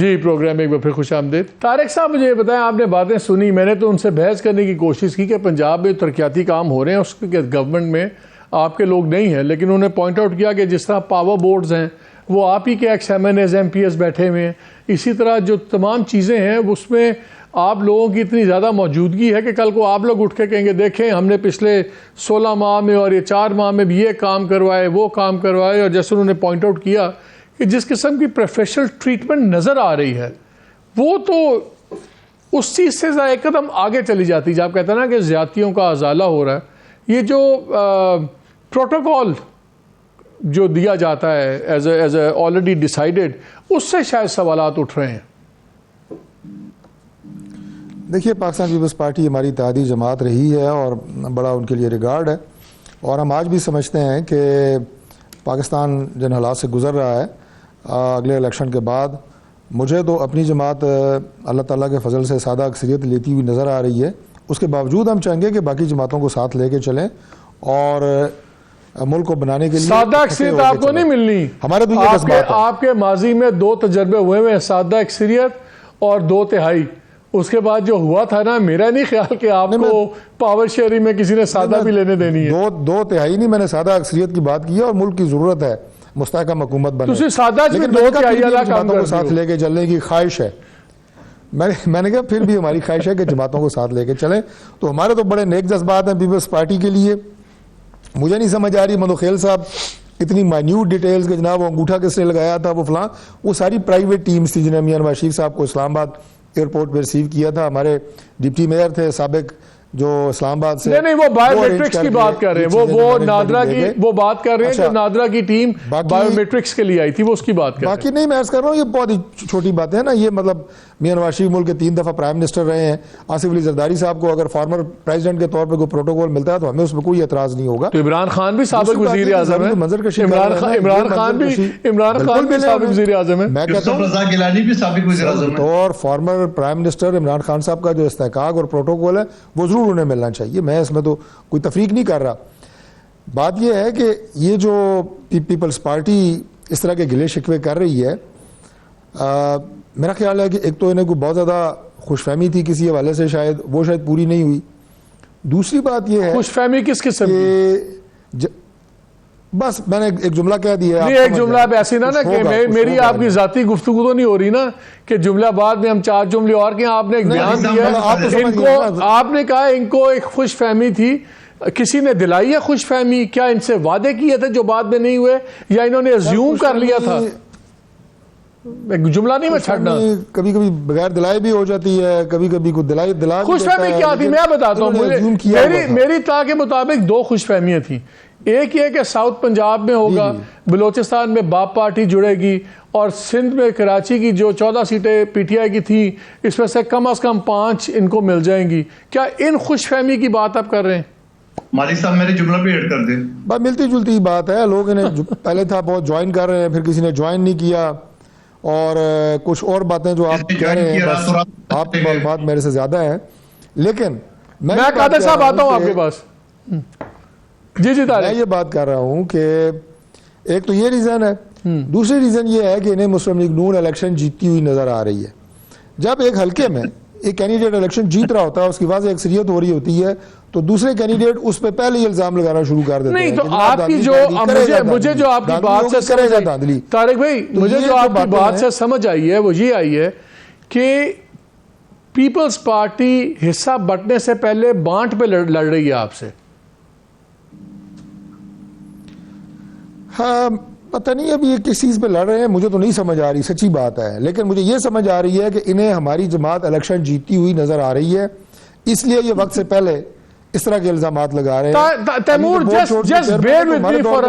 A: जी, प्रोग्राम में एक बार फिर खुश आमदीद। तारिक साहब, मुझे ये बताएं, आपने बातें सुनी, मैंने तो उनसे बहस करने की कोशिश की कि पंजाब में तरक्याती काम हो रहे हैं, उसके गवर्नमेंट में आपके लोग नहीं हैं, लेकिन उन्होंने पॉइंट आउट किया कि जिस तरह पावर बोर्ड्स हैं वो आप ही के एक्स MNAs MPs बैठे हुए हैं, इसी तरह जो तमाम चीज़ें हैं उसमें आप लोगों की इतनी ज़्यादा मौजूदगी है कि कल को आप लोग उठ के कहेंगे देखें हमने पिछले 16 माह में और ये 4 माह में भी ये काम करवाए, वो काम करवाए। और जैसे उन्होंने पॉइंट आउट किया कि जिस किस्म की प्रोफेशनल ट्रीटमेंट नज़र आ रही है वो तो उस चीज़ से ज़रा एक कदम आगे चली जाती है। जब आप कहते हैं ना कि ज़्यादतियों का अजाला हो रहा है, ये जो प्रोटोकॉल जो दिया जाता है एज ए ऑलरेडी डिसाइडेड, उससे शायद सवालात उठ रहे हैं।
C: देखिए, पाकिस्तान पीपल्स पार्टी हमारी इत्तेहादी जमात रही है और बड़ा उनके लिए रिगार्ड है, और हम आज भी समझते हैं कि पाकिस्तान जिन हालात से गुज़र रहा है अगले इलेक्शन के बाद, मुझे तो अपनी जमात अल्लाह ताला के फजल से सादा अक्सरियत लेती हुई नज़र आ रही है। उसके बावजूद हम चाहेंगे कि बाकी जमातों को साथ लेके चलें और मुल्क को बनाने के लिए
A: सादा अक्सरियत आपको नहीं मिलनी।
C: हमारे तो
A: आपके माजी में 2 तजर्बे हुए हैं, सादा अक्सरियत और 2 तिहाई। उसके बाद जो हुआ था ना, मेरा नहीं ख्याल कि आपको पावर शेयरिंग में किसी ने सादा भी लेने देनी है।
C: दो तिहाई नहीं, मैंने सादा अक्सरियत की बात की है और मुल्क की जरूरत है मुस्तहकम हुकूमत बने।
A: सादा
C: लेकिन
A: 2 तिहाई वाला काम
C: को साथ लेके चलने की ख्वाहिश है। मैंने कहा फिर भी हमारी ख्वाहिश है कि जमातों को साथ लेके चलें। तो हमारे तो बड़े नेक जज्बात हैं पीपल्स पार्टी के लिए। मुझे नहीं समझ आ रही मधुखेल साहब इतनी माइन्यूट डिटेल्स के जनाब वो अंगूठा किसने लगाया था, वो फलां, वो सारी प्राइवेट टीम्स थी जिन्हें मियां नवाज शरीफ साहब को इस्लामाबाद एयरपोर्ट पे रिसीव किया था। हमारे डिप्टी मेयर थे साबिक जो इस्लामाबाद से,
A: नहीं वो बायोमेट्रिक्स की बात कर रहे हैं, वो नादरा की वो बात कर रहे हैं। जो नादरा की टीम बायोमेट्रिक्स के लिए आई थी वो उसकी बात कर रहे हैं।
C: बाकी नहीं, मैं अर्ज कर रहा हूँ ये बहुत ही छोटी बात है ना। ये मतलब मियां नवाज शरीफ मुल्क के 3 दफा प्राइम मिनिस्टर रहे हैं। आसिफ अली जरदारी साहब को अगर फॉर्मर प्रेसिडेंट के तौर पर कोई प्रोटोकॉल मिलता है तो हमें उसमें कोई एतराज नहीं होगा।
A: तो इमरान खान भी साबिक वजीर आजम है, इमरान खान भी साबिक वजीर आजम है।
C: मैं कहता हूँ तो और former prime minister Imran Khan साहब का जो इस्तेहकाक और प्रोटोकॉल है वो जरूर उन्हें मिलना चाहिए। मैं इसमें तो कोई तफरीक नहीं कर रहा। बात यह है कि ये जो पीपल्स पार्टी इस तरह के गिले शिकवे कर रही है, मेरा ख्याल है कि एक तो इन्हें कोई बहुत ज़्यादा खुशफहमी थी किसी हवाले से, शायद वो शायद पूरी नहीं हुई। दूसरी बात यह है
A: खुशफहमी किस किस्म की?
C: बस मैंने एक जुमला कह दिया।
A: एक जुमला अब ऐसी ना कि मेरी आपकी जाती गुफ्तगू तो नहीं हो रही ना कि जुमला बाद में हम 4 जुमले और के आपने एक बयान दिया, इनको आपने कहा इनको एक खुशफहमी थी, किसी ने दिलाई है खुशफहमी? क्या इनसे वादे किए थे जो बाद में नहीं हुए, या इन्होंने अज्यूम कर लिया था? एक जुमला नहीं मैं छाड़ना,
C: कभी कभी बगैर दिलाई भी हो जाती है, कभी कभी को दिला
A: खुशफहमी क्या थी मैं बताता हूँ। मेरी इत्तला के मुताबिक 2 खुशफहमियां थी। एक ये कि साउथ पंजाब में होगा, बलोचिस्तान में बाप पार्टी जुड़ेगी, और सिंध में कराची की जो 14 सीटें PTI की थी इसमें से कम 5 इनको मिल जाएंगी। क्या इन खुशफहमी की बात आप कर रहे हैं?
D: मालिक साहब मेरे जुमला पे ऐड कर दे।
C: बात मिलती जुलती बात है। लोग इन्हें पहले था बहुत ज्वाइन कर रहे हैं, फिर किसी ने ज्वाइन नहीं किया, और कुछ और बातें जो आप कह रहे हैं बस आपकी बात मेरे से ज्यादा है। लेकिन
A: मैं कादर साहब आता हूँ आपके पास। जी
C: मैं ये बात कर रहा हूँ कि एक तो ये रीजन है, दूसरी रीजन ये है कि इन्हें मुस्लिम लीग नून इलेक्शन जीतती हुई नजर आ रही है। जब एक हल्के में एक कैंडिडेट इलेक्शन जीत रहा होता है, उसकी वाज़ेह अक्सरियत हो रही होती है, तो दूसरे कैंडिडेट उस पर पहले ही इल्जाम लगाना शुरू कर देते हैं।
A: नहीं तो आपकी जो मुझे जो आपकी बात से समझ आई तारिक भाई, मुझे जो आपकी बात से समझ आई है वो ये आई है कि पीपल्स पार्टी हिस्सा बंटने से पहले बांट पे लड़ रही है आपसे।
C: हाँ, पता नहीं अभी ये किस चीज़ पे लड़ रहे हैं, मुझे तो नहीं समझ आ रही, सच्ची बात है। लेकिन मुझे ये समझ आ रही है कि इन्हें हमारी जमात इलेक्शन जीतती हुई नजर आ रही है, इसलिए ये वक्त से पहले इस तरह के इल्जामात लगा रहे हैं।
A: Taimur, just bear with me for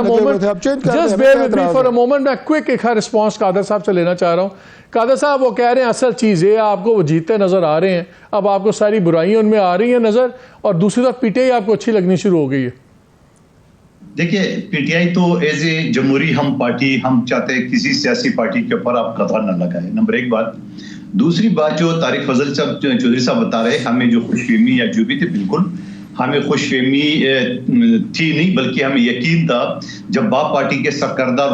A: a moment। मैं क्विक एक रिस्पॉन्स कादर साहब से लेना चाह रहा हूँ। कादर साहब वो कह रहे हैं असल चीज़ ये आपको वो जीतते नजर आ रहे हैं, अब आपको सारी बुराइयां उनमें आ रही हैं नजर, और दूसरी तरफ PTI आपको अच्छी लगनी शुरू हो गई है।
D: देखिए, PTI तो एज ए जमहूरी हम पार्टी, हम चाहते हैं किसी सियासी पार्टी के ऊपर आप कदर न लगाए, नंबर 1 बात। दूसरी बात जो तारिक फजल साहब चौधरी साहब बता रहे, हमें जो खुशफहमी या जो भी थी, बिल्कुल हमें खुशफहमी थी नहीं, बल्कि हमें यकीन था जब बाप पार्टी के सरकर्दा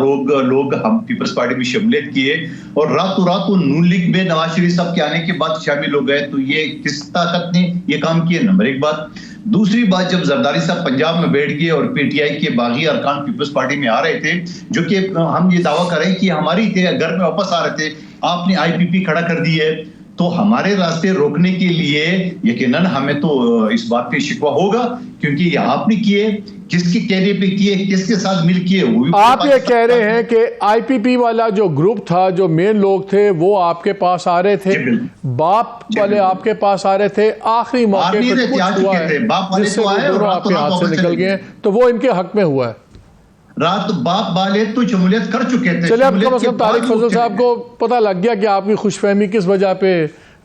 D: लोग हम पीपल्स पार्टी में शमूलियत किए और रातों रात वो नून लीग में नवाज शरीफ साहब के आने के बाद शामिल हो गए, तो ये किस ताकत ने ये काम किया, नंबर एक बात। दूसरी बात, जब जरदारी साहब पंजाब में बैठ गए और पीटीआई के बागी अरकान पीपल्स पार्टी में आ रहे थे, जो कि हम ये दावा कर रहे हैं कि हमारी थे, घर में वापस आ रहे थे, आपने आईपीपी खड़ा कर दी है, तो हमारे रास्ते रोकने के लिए यकीनन हमें तो इस बात पे शिकवा होगा, क्योंकि ये आपने किए, किसके कहने पे किए, किसके साथ मिल किए, वो भी
A: आप ये कह रहे हैं कि आईपीपी वाला जो ग्रुप था, जो मेन लोग थे, वो आपके पास आ रहे थे, बाप वाले आपके पास आ रहे थे, आखिरी मौके पर कुछ हुआ है जिससे वो दोनों आपके हाथ से निकल गए, तो वो इनके हक में हुआ है।
D: रात बाप वाले तो शमूलियत कर चुके थे।
A: चलिए, अब कम से कम तारिक फजल साहब को पता लग गया कि आपकी खुशफहमी किस वजह पे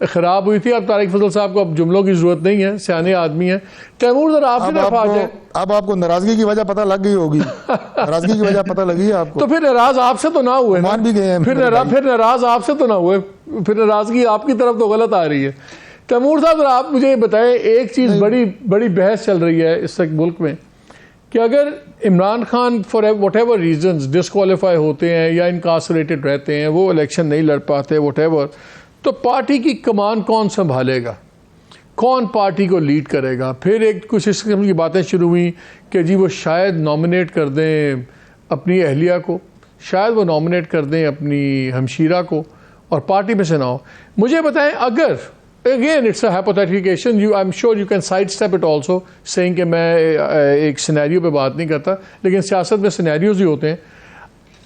A: खराब हुई थी। अब तारिक फजल साहब को अब जुमलों की जरूरत नहीं है, सियाने आदमी है। तैमूर जरा आपकी तरफ आ जाए।
C: अब आपको नाराजगी की वजह पता लग गई होगी। नाराजगी की वजह पता लगी है आपको,
A: तो फिर नाराज आपसे तो ना हुए,
C: मान भी गए हैं,
A: फिर नाराज आपसे तो ना हुए, फिर नाराजगी आपकी तरफ तो गलत आ रही है। तैमूर साहब जरा आप मुझे बताएं, एक चीज़ बड़ी बहस चल रही है इस मुल्क में कि अगर Imran Khan for whatever reasons disqualify होते हैं या इनकार्सरेटेड रहते हैं, वो इलेक्शन नहीं लड़ पाते वट एवर, तो पार्टी की कमान कौन संभालेगा, कौन पार्टी को लीड करेगा? फिर एक कुछ इस किस्म की बातें शुरू हुई कि जी वो शायद नॉमिनेट कर दें अपनी अहलिया को, शायद वो नॉमिनेट कर दें अपनी हमशीरा को और पार्टी में से ना हो। मुझे बताएं, अगर again it's a hypothetical, I am sure you can side step it also saying कि मैं एक सिनेरियो पे बात नहीं करता, लेकिन सियासत में सिनेरियोज ही होते हैं।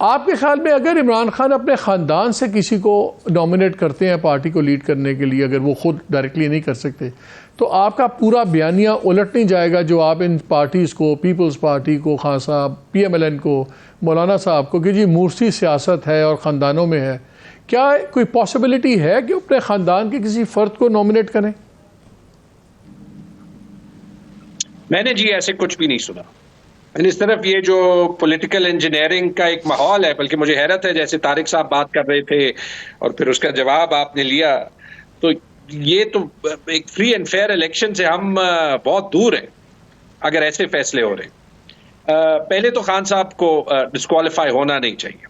A: आपके ख्याल में अगर इमरान खान अपने ख़ानदान से किसी को नॉमिनेट करते हैं पार्टी को लीड करने के लिए, अगर वो खुद डायरेक्टली नहीं कर सकते, तो आपका पूरा बयानिया उलट नहीं जाएगा जो आप इन पार्टीज़ को, पीपल्स पार्टी को, खान साहब, PMLN को, मौलाना साहब को, कि जी मूर्सी सियासत है और ख़ानदानों में है, क्या कोई पॉसिबिलिटी है कि अपने ख़ानदान के किसी फ़र्द को नॉमिनेट करें?
B: मैंने जी ऐसे कुछ भी नहीं सुना। इस तरफ ये जो पॉलिटिकल इंजीनियरिंग का एक माहौल है, बल्कि मुझे हैरत है, जैसे तारिक साहब बात कर रहे थे और फिर उसका जवाब आपने लिया, तो ये तो एक फ्री एंड फेयर इलेक्शन से हम बहुत दूर हैं अगर ऐसे फैसले हो रहे हैं। पहले तो खान साहब को डिस्क्वालीफाई होना नहीं चाहिए,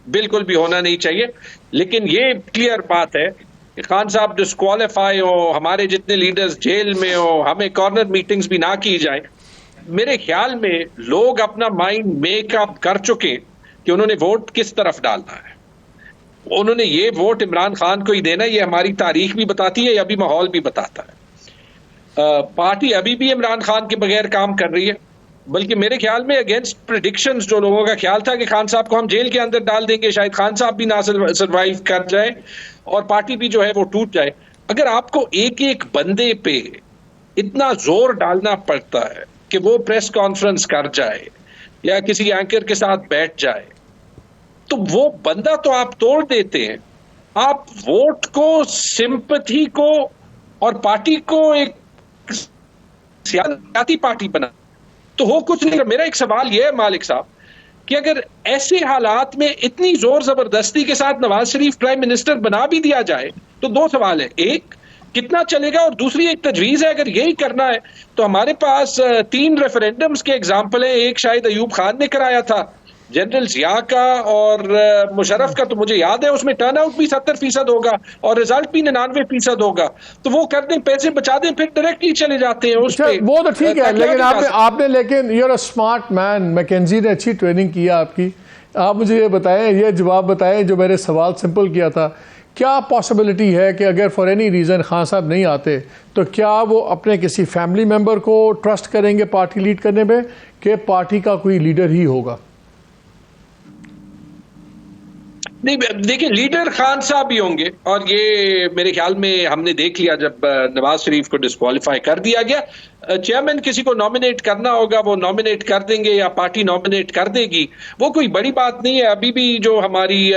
B: बिल्कुल भी होना नहीं चाहिए, लेकिन ये क्लियर बात है कि खान साहब डिस्क्वालीफाई हो, हमारे जितने लीडर्स जेल में हो, हमें कॉर्नर मीटिंग्स भी ना की जाए, मेरे ख्याल में लोग अपना माइंड मेकअप कर चुके कि उन्होंने वोट किस तरफ डालना है। उन्होंने ये वोट इमरान खान को ही देना, ये हमारी तारीख भी बताती है, अभी माहौल भी बताता है। पार्टी अभी भी इमरान खान के बगैर काम कर रही है, बल्कि मेरे ख्याल में अगेंस्ट प्रेडिक्शंस जो लोगों का ख्याल था कि खान साहब को हम जेल के अंदर डाल देंगे, शायद खान साहब भी ना सर्वाइव कर जाए और पार्टी भी जो है वो टूट जाए। अगर आपको एक एक बंदे पे इतना जोर डालना पड़ता है कि वो प्रेस कॉन्फ्रेंस कर जाए या किसी एंकर के साथ बैठ जाए, तो वो बंदा तो आप तोड़ देते हैं, आप वोट को, सिंपैथी को और पार्टी को एक सियासी पार्टी बना, तो हो कुछ नहीं। मेरा एक सवाल यह है मालिक साहब कि अगर ऐसे हालात में इतनी जोर जबरदस्ती के साथ नवाज शरीफ प्राइम मिनिस्टर बना भी दिया जाए, तो दो सवाल है, एक कितना चलेगा, और दूसरी एक तजवीज है, अगर यही करना है तो हमारे पास 3 रेफरेंडम्स के एग्जाम्पल है। एक शायद अयूब खान ने कराया था, जनरल जिया का और मुशर्रफ का, तो मुझे याद है उसमें टर्नआउट भी 70% होगा और रिजल्ट भी 99% होगा, तो वो कर दें, पैसे बचा दें, फिर डायरेक्टली चले जाते हैं उस पे।
A: वो तो ठीक है, लेकिन आपने लेकिन you're a smart man, McKinsey ने अच्छी ट्रेनिंग किया आपकी। आप मुझे ये बताएं, ये जवाब बताएं जो मेरे सवाल सिंपल किया था, क्या पॉसिबिलिटी है कि अगर फॉर एनी रीज़न खान साहब नहीं आते तो क्या वो अपने किसी फैमिली मेम्बर को ट्रस्ट करेंगे पार्टी लीड करने में, कि पार्टी का कोई लीडर ही होगा?
B: नहीं, देखिए, लीडर खान साहब ही होंगे, और ये मेरे ख्याल में हमने देख लिया जब नवाज शरीफ को डिस्क्वालीफाई कर दिया गया। चेयरमैन किसी को नॉमिनेट करना होगा, वो नॉमिनेट कर देंगे या पार्टी नॉमिनेट कर देगी, वो कोई बड़ी बात नहीं है। अभी भी जो हमारी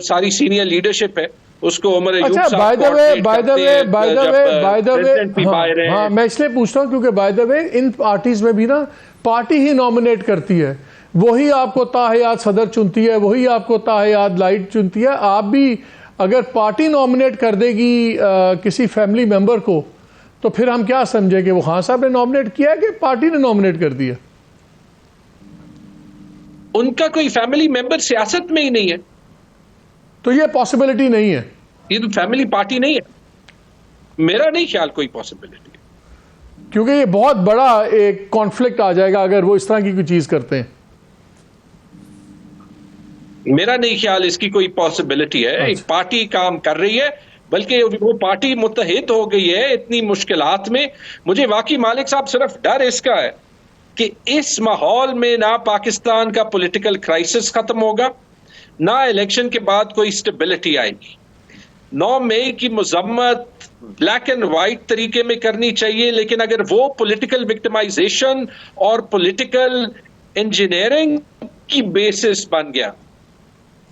B: सारी सीनियर लीडरशिप है उसको उमर अयूब साहब,
A: बाय द वे, हाँ, मैं इसलिए पूछ रहा हूँ क्योंकि by the way in parties में भी ना पार्टी ही नॉमिनेट करती है, वही आपको ताहयात सदर चुनती है, वही आपको ताहयात लाइट चुनती है। आप भी अगर पार्टी नॉमिनेट कर देगी किसी फैमिली मेंबर को, तो फिर हम क्या समझे कि वो खान साहब ने नॉमिनेट किया है कि पार्टी ने नॉमिनेट कर दिया?
B: उनका कोई फैमिली मेंबर सियासत में ही नहीं है,
A: तो ये पॉसिबिलिटी नहीं है।
B: ये तो फैमिली पार्टी नहीं है, मेरा नहीं ख्याल कोई पॉसिबिलिटी है,
A: क्योंकि ये बहुत बड़ा एक कॉन्फ्लिक्ट आ जाएगा अगर वो इस तरह की कोई चीज करते हैं।
B: मेरा नहीं ख्याल इसकी कोई पॉसिबिलिटी है। एक पार्टी काम कर रही है, बल्कि वो पार्टी मुत्तहिद हो गई है इतनी मुश्किलात में। मुझे वाकई मालिक साहब सिर्फ डर इसका है कि इस माहौल में ना पाकिस्तान का पॉलिटिकल क्राइसिस खत्म होगा, ना इलेक्शन के बाद कोई स्टेबिलिटी आएगी। 9 मई की मजम्मत ब्लैक एंड वाइट तरीके में करनी चाहिए, लेकिन अगर वो पॉलिटिकल विक्टिमाइजेशन और पॉलिटिकल इंजीनियरिंग की बेसिस बन गया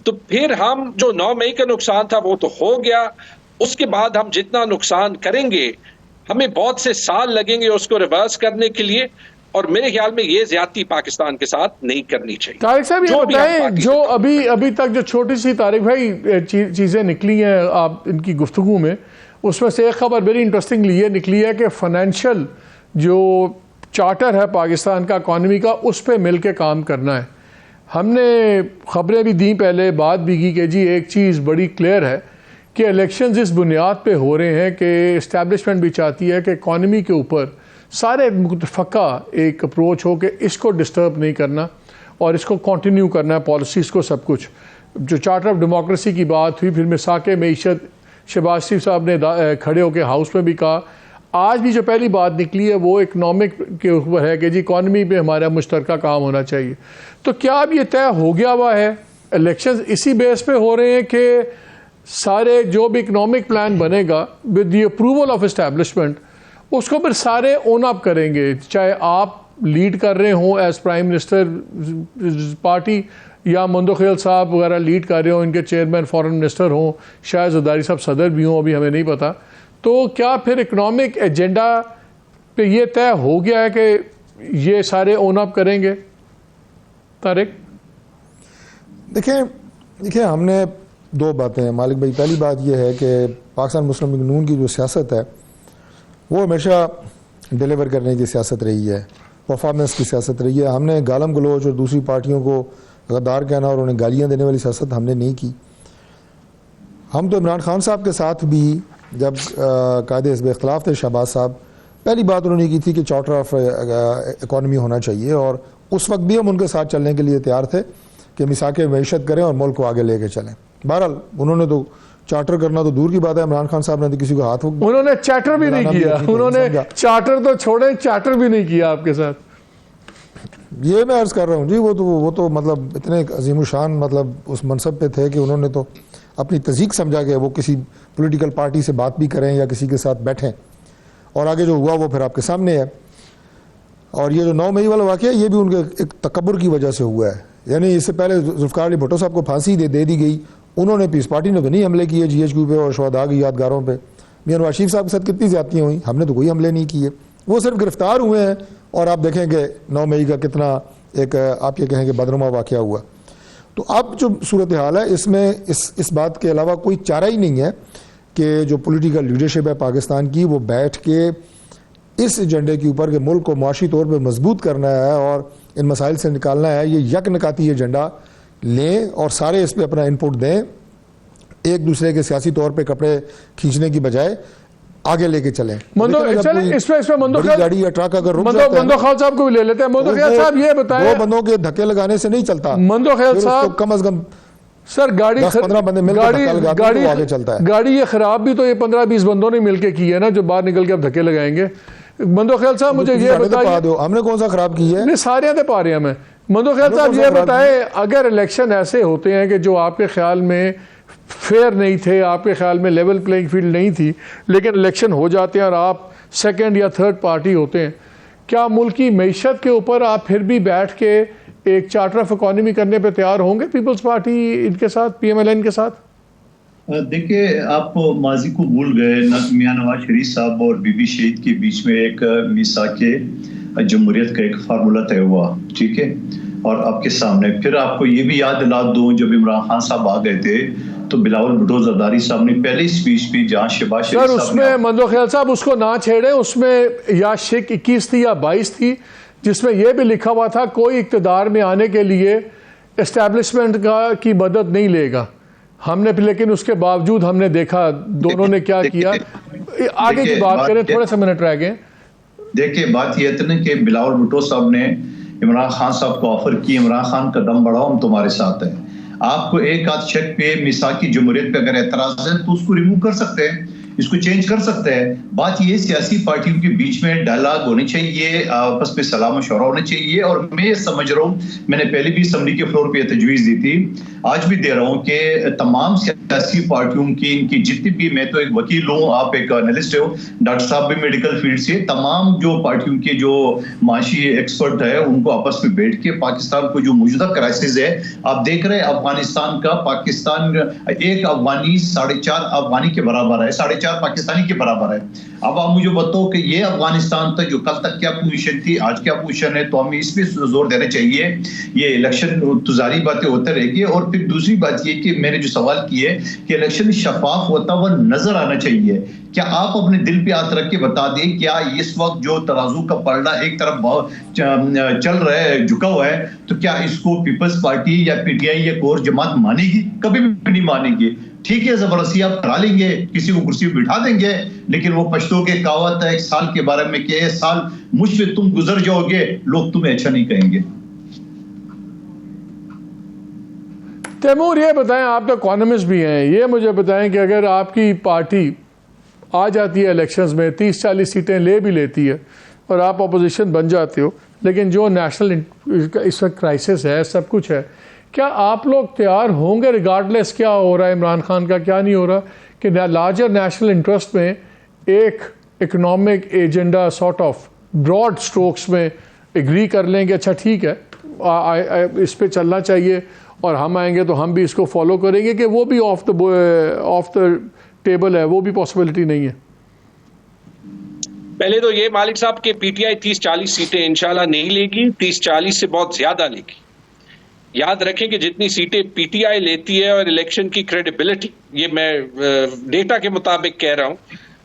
B: तो फिर हम जो 9 मई का नुकसान था वो तो हो गया। उसके बाद हम जितना नुकसान करेंगे हमें बहुत से साल लगेंगे उसको रिवर्स करने के लिए, और मेरे ख्याल में ये ज्यादती पाकिस्तान के साथ नहीं करनी चाहिए।
A: तारिक साहब ये बताएं, जो अभी तक जो छोटी सी तारिक भाई चीज़ें निकली हैं आप इनकी गुफ्तगू में, उसमें से एक खबर बड़ी इंटरेस्टिंगली ये निकली है कि फाइनेंशियल जो चार्टर है पाकिस्तान का इकॉनमी का, उस पर मिल के काम करना है। हमने खबरें भी दी पहले, बात भी की कि जी एक चीज़ बड़ी क्लियर है कि इलेक्शंस इस बुनियाद पे हो रहे हैं कि इस्टेब्लिशमेंट भी चाहती है कि इकॉनमी के ऊपर सारे मुतफ़क्का एक अप्रोच हो कि इसको डिस्टर्ब नहीं करना और इसको कंटिन्यू करना है, पॉलिसीज़ को, सब कुछ। जो चार्टर ऑफ डेमोक्रेसी की बात हुई, फिर मिसाके मईशत शहबाज शरीफ साहब ने खड़े होकर हाउस में भी कहा। आज भी जो पहली बात निकली है वो इकनॉमिक के ऊपर है कि जी इकॉनमी पे हमारा मुश्तरका काम होना चाहिए। तो क्या अब ये तय हो गया हुआ है, इलेक्शंस इसी बेस पे हो रहे हैं कि सारे जो भी इकनॉमिक प्लान बनेगा with the approval of establishment उसको फिर सारे ओन अप करेंगे, चाहे आप लीड कर रहे हों एज प्राइम मिनिस्टर पार्टी या मंदोखेल साहब वगैरह लीड कर रहे हों, इनके चेयरमैन फॉरेन मिनिस्टर हों, शायद ज़रदारी साहब सदर भी हों, अभी हमें नहीं पता। तो क्या फिर इकनॉमिक एजेंडा पे ये तय हो गया है कि ये सारे ओन अप करेंगे? तारिक
C: देखिए हमने दो बातें हैं मालिक भाई। पहली बात यह है कि पाकिस्तान मुस्लिम लीग नून की जो सियासत है वो हमेशा डिलीवर करने की सियासत रही है, परफॉर्मेंस की सियासत रही है। हमने गालम गलोच और दूसरी पार्टियों को गद्दार कहना और उन्हें गालियाँ देने वाली सियासत हमने नहीं की। हम तो इमरान खान साहब के साथ भी जब कायदे हिज़्ब इख्तिलाफ थे शहबाज साहब, पहली बात उन्होंने की थी कि चार्टर ऑफ इकॉनमी होना चाहिए, और उस वक्त भी हम उनके साथ चलने के लिए तैयार थे कि मिसाके मैशत करें और मुल्क को आगे लेके चलें। बहरहाल उन्होंने तो चार्टर करना तो दूर की बात है, इमरान खान साहब ने तो किसी को हाथ
A: उन्होंने चार्टर भी नहीं किया, उन्होंने चार्टर तो छोड़े चार्टर भी नहीं किया आपके साथ।
C: ये मैं अर्ज़ कर रहा हूँ जी, वो तो मतलब इतने अजीम शान मतलब उस मनसब पे थे कि उन्होंने तो अपनी तज़ीक समझा कि वो किसी पॉलिटिकल पार्टी से बात भी करें या किसी के साथ बैठें, और आगे जो हुआ वो फिर आपके सामने है। और ये जो 9 मई वाला वाक़या ये भी उनके एक तकब्बुर की वजह से हुआ है। यानी इससे पहले जुल्फ़िकार अली भुट्टो साहब को फांसी दे दी गई, उन्होंने पीस पार्टी ने तो नहीं हमले किए GHQ पे और शहदा की यादगारों पे। मियां नवाज शरीफ साहब के साथ कितनी ज़्यादतियाँ हुई, हमने तो कोई हमले नहीं किए, वो सिर्फ गिरफ्तार हुए हैं। और आप देखें कि 9 मई का कितना एक आप ये कहें कि बदनुमा वाक़या हुआ। तो अब जो सूरत हाल है इसमें इस बात के अलावा कोई चारा ही नहीं है कि जो पॉलिटिकल लीडरशिप है पाकिस्तान की वो बैठ के इस एजेंडे के ऊपर कि मुल्क को माशी तौर पे मजबूत करना है और इन मसाइल से निकालना है, ये यकनकाती एजेंडा लें और सारे इस पर अपना इनपुट दें, एक दूसरे के सियासी तौर पे कपड़े खींचने की बजाय आगे लेके चलें।
A: इसमें
C: बड़ी गाड़ी या ट्रक अगर रुक
A: जाता है, मंदोखेल साहब को भी ले लेते हैं। मंदोखेल साहब ये बताएं,
C: 2 बंदों के धक्के लगाने से नहीं चलता।
A: मंदोखेल साहब
C: कम अज कम
A: सर गाड़ी
C: 10-15 बंदे मिलकर गाड़ी आगे चलता है।
A: गाड़ी ये खराब भी तो ये 15-20 बंदों ने मिलकर की है ना, जो बाहर निकल के अब धक्के लगाएंगे। मंदोखेल साहब मुझे ये बताइए,
C: हमने कौन सा खराब की है?
A: नहीं सारे आते पा रहे हैं। मैं मंदोखेल साहब ये बताएं, अगर इलेक्शन ऐसे होते हैं कि जो आपके ख्याल में फेयर नहीं थे, आपके ख्याल में लेवल प्लेइंग फील्ड नहीं थी, लेकिन इलेक्शन हो जाते हैं और आप सेकंड या थर्ड पार्टी होते हैं, क्या मुल्क की मईशत के ऊपर आप फिर भी बैठ के एक चार्टर ऑफ इकॉनमी करने पे तैयार होंगे पीपल्स पार्टी इनके साथ, PMLN के साथ?
D: देखिए आप माजी को भूल गए। मियां नवाज शरीफ साहब और बीबी शहीद के बीच में एक मिसाके जमहूरियत का एक फार्मूला तय हुआ, ठीक है, और आपके सामने। फिर आपको ये भी याद दिला दूं, जब इमरान खान साहब आ गए थे तो बिलावल भुट्टो जरदारी साहब ने पहले स्पीच पे जहां शहबाज शरीफ
A: सर
D: साहब
A: उसमें मंदो ख्याल साहब उसको ना छेड़े, उसमें या शिक 21 थी या 22 थी, जिसमें यह भी लिखा हुआ था कोई इक़्तिदार में आने के लिए एस्टैब्लिशमेंट की मदद नहीं लेगा। हमने लेकिन उसके बावजूद हमने देखा दोनों ने क्या किया। आगे की बात करें, थोड़े से मिनट रह गए।
D: देखिए बात यह थी ना कि बिलावल भुट्टो साहब ने इमरान खान साहब को ऑफर की, इमरान खान कदम बढ़ाओ हम तुम्हारे साथ हैं। आपको एक आध शक पे मिसाक की जमहूरियत पे अगर एतराज है तो उसको रिमूव कर सकते हैं, इसको चेंज कर सकते हैं। बात ये सियासी पार्टियों के बीच में डायलॉग होनी चाहिए, आपस में सलाह मशवरा होना चाहिए। और मैं ये समझ रहा हूँ, मैंने पहले भी असम्बली के फ्लोर पे तजवीज़ दी थी, आज भी दे रहा हूँ कि तमाम सियासी पार्टियों की इनकी जितनी भी, मैं तो एक वकील हूँ, आप एक एनालिस्ट हो, डॉक्टर साहब भी मेडिकल फील्ड से, तमाम जो पार्टियों के जो माशी एक्सपर्ट है उनको आपस में बैठ के पाकिस्तान को जो मौजूदा क्राइसिस है, आप देख रहे हैं अफगानिस्तान का, पाकिस्तान एक अफगानी 4.5 अफगानी के बराबर है, 4.5 पाकिस्तानी के बराबर है। अब आप मुझे बताओ कि ये अफगानिस्तान तक जो कल तक क्या पोजीशन थी, आज क्या पोजीशन है, तो हमें इस पे जोर देना चाहिए। ये इलेक्शन तो जारी बातें होते रहेगी। और फिर दूसरी बात ये कि मैंने जो सवाल किए कि इलेक्शन शफाफ होता हुआ नजर आना चाहिए। क्या आप अपने दिल पे हाथ रख के बता दें, क्या इस वक्त जो तराजू का पलड़ा एक तरफ चल रहा है, झुका हुआ है, तो क्या इसको पीपल्स पार्टी या पीटीआई या कोर जमात मानेगी? कभी भी नहीं मानेगी। ठीक है, जबरदस्ती आप करा लेंगे, किसी को कुर्सी पे बिठा देंगे, लेकिन वो पश्तो के कहावत है एक साल के बारे में कि ये साल मुझ पे तुम गुजर जाओगे, लोग तुम्हें अच्छा नहीं कहेंगे।
A: तैमूर ये बताएं, आप तो इकोनॉमिस्ट भी हैं, ये मुझे बताएं कि अगर आपकी पार्टी आ जाती है इलेक्शंस में 30-40 सीटें ले भी लेती है और आप अपोजिशन बन जाते हो, लेकिन जो नेशनल इस वक्त क्राइसिस है, सब कुछ है, क्या आप लोग तैयार होंगे रिगार्डलेस क्या हो रहा है इमरान खान का, क्या नहीं हो रहा, कि लार्जर नेशनल इंटरेस्ट में एक economic agenda sort of broad strokes में एग्री कर लेंगे, अच्छा ठीक है इस पे चलना चाहिए और हम आएंगे तो हम भी इसको फॉलो करेंगे, कि वो भी ऑफ द टेबल है, वो भी पॉसिबिलिटी नहीं है?
B: पहले तो ये मालिक साहब के पीटीआई 30-40 सीटें इंशाल्लाह नहीं लेगी, 30-40 से बहुत ज्यादा लेगी। याद रखें कि जितनी सीटें पीटीआई लेती है और इलेक्शन की क्रेडिबिलिटी, ये मैं डेटा के मुताबिक कह रहा हूं,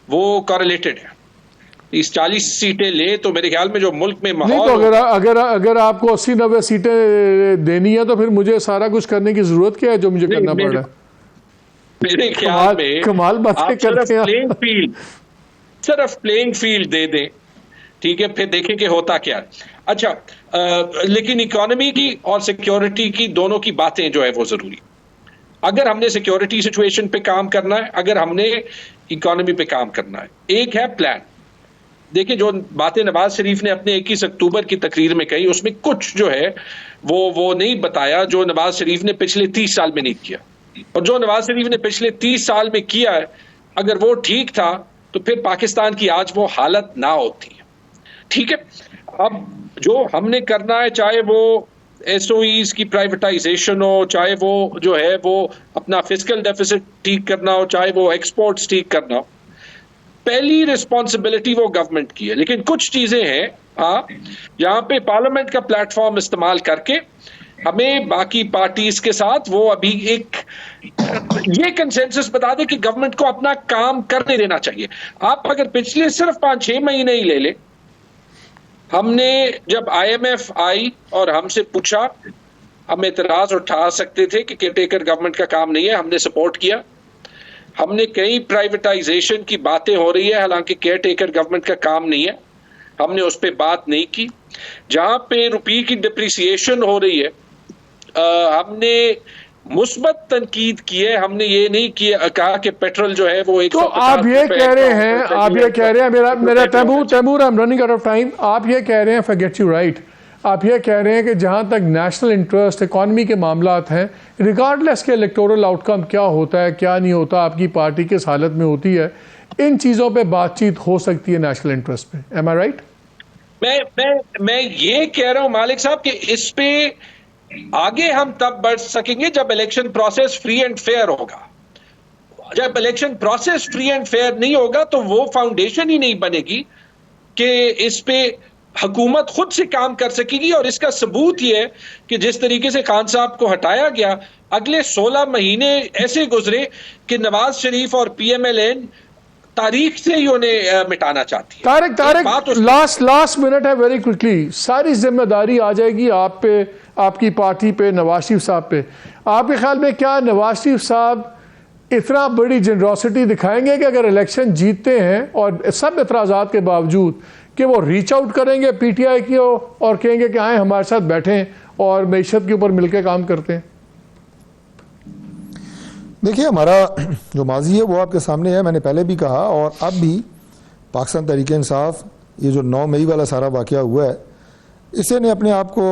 B: वो कॉरेलेटेड है। 30-40 सीटें ले तो मेरे ख्याल में जो मुल्क में माहौल,
A: नहीं तो अगर आपको 80-90 सीटें देनी है तो फिर मुझे सारा कुछ करने की जरूरत क्या है जो मुझे करना पड़ रहा है?
B: मेरे ख्याल में
A: कमाल बातें करते हैं।
B: सिर्फ प्लेइंग फील्ड दे दें, ठीक है, फिर देखें कि होता क्या है। अच्छा, लेकिन इकोनॉमी की और सिक्योरिटी की दोनों की बातें जो है वो जरूरी। अगर हमने सिक्योरिटी सिचुएशन पे काम करना है, अगर हमने इकोनॉमी पे काम करना है, एक है प्लान। देखिए जो बातें नवाज शरीफ ने अपने 21 अक्टूबर की तकरीर में कही, उसमें कुछ जो है वो नहीं बताया जो नवाज शरीफ ने पिछले 30 साल में नहीं किया। और जो नवाज शरीफ ने पिछले 30 साल में किया है, अगर वो ठीक था तो फिर पाकिस्तान की आज वो हालत ना होती है। ठीक है, अब जो हमने करना है, चाहे वो एसओईज की प्राइवेटाइजेशन हो, चाहे वो जो है वो अपना फिस्कल डेफिसिट ठीक करना हो, चाहे वो एक्सपोर्ट्स ठीक करना हो, पहली रिस्पॉन्सिबिलिटी वो गवर्नमेंट की है। लेकिन कुछ चीजें हैं यहाँ पे पार्लियामेंट का प्लेटफॉर्म इस्तेमाल करके हमें बाकी पार्टीज के साथ वो अभी एक ये कंसेंसस बता दे कि गवर्नमेंट को अपना काम करने देना चाहिए। आप अगर पिछले सिर्फ 5-6 महीने ही ले ले, हमने जब आईएमएफ आई और हमसे पूछा, हम एतराज उठा सकते थे कि केयरटेकर गवर्नमेंट का काम नहीं है, हमने सपोर्ट किया। हमने कई प्राइवेटाइजेशन की बातें हो रही है, हालांकि केयरटेकर गवर्नमेंट का काम नहीं है, हमने उस पर बात नहीं की। जहां पे रुपये की डिप्रिसिएशन हो रही है, हमने मुस्बत तनकीद की है, हमने ये नहीं किया कहा कि पेट्रोल जो है वो 150
A: तो आप ये कह रहे हैं, मेरा Taimur, I am running out of time, आप ये कह रहे हैं, फॉरगेट यू राइट, आप ये कह रहे हैं कि जहां तक नेशनल इंटरेस्ट इकॉनमी के मामलात हैं, रिगार्डलेस के इलेक्टोरल आउटकम क्या होता है क्या नहीं होता, आपकी पार्टी किस हालत में होती है, इन चीज़ों पे बातचीत हो सकती है नेशनल इंटरेस्ट पे। एम आई राइट?
B: मैं ये कह रहा हूं मालिक साहब कि इस पे आगे हम तब बढ़ सकेंगे जब election process free and fair होगा। जब election process free and fair नहीं होगा तो वो फाउंडेशन ही नहीं बनेगी कि इस पे हुकूमत खुद से काम कर सकेगी। और इसका सबूत यह है कि जिस तरीके से खान साहब को हटाया गया, अगले 16 महीने ऐसे गुजरे कि नवाज शरीफ और PMLN तारीख से ही उन्हें मिटाना चाहती है।
A: तारिक लास्ट मिनट है, वेरी क्विकली। सारी जिम्मेदारी आ जाएगी आप पे, आपकी पार्टी पे, नवाज शरीफ साहब पे। आपके ख्याल में क्या नवाज शरीफ साहब इतना बड़ी जनरोसिटी दिखाएंगे कि अगर इलेक्शन जीतते हैं और सब एतराज़ात के बावजूद कि वो रीच आउट करेंगे PTI की और कहेंगे कि आए हमारे साथ बैठें और मईशत के ऊपर मिलकर काम करते हैं?
C: देखिए, हमारा जो माजी है वो आपके सामने है। मैंने पहले भी कहा और अब भी पाकिस्तान तहरीक इंसाफ, ये जो 9 मई वाला सारा वाक़या हुआ है, इसे ने अपने आप को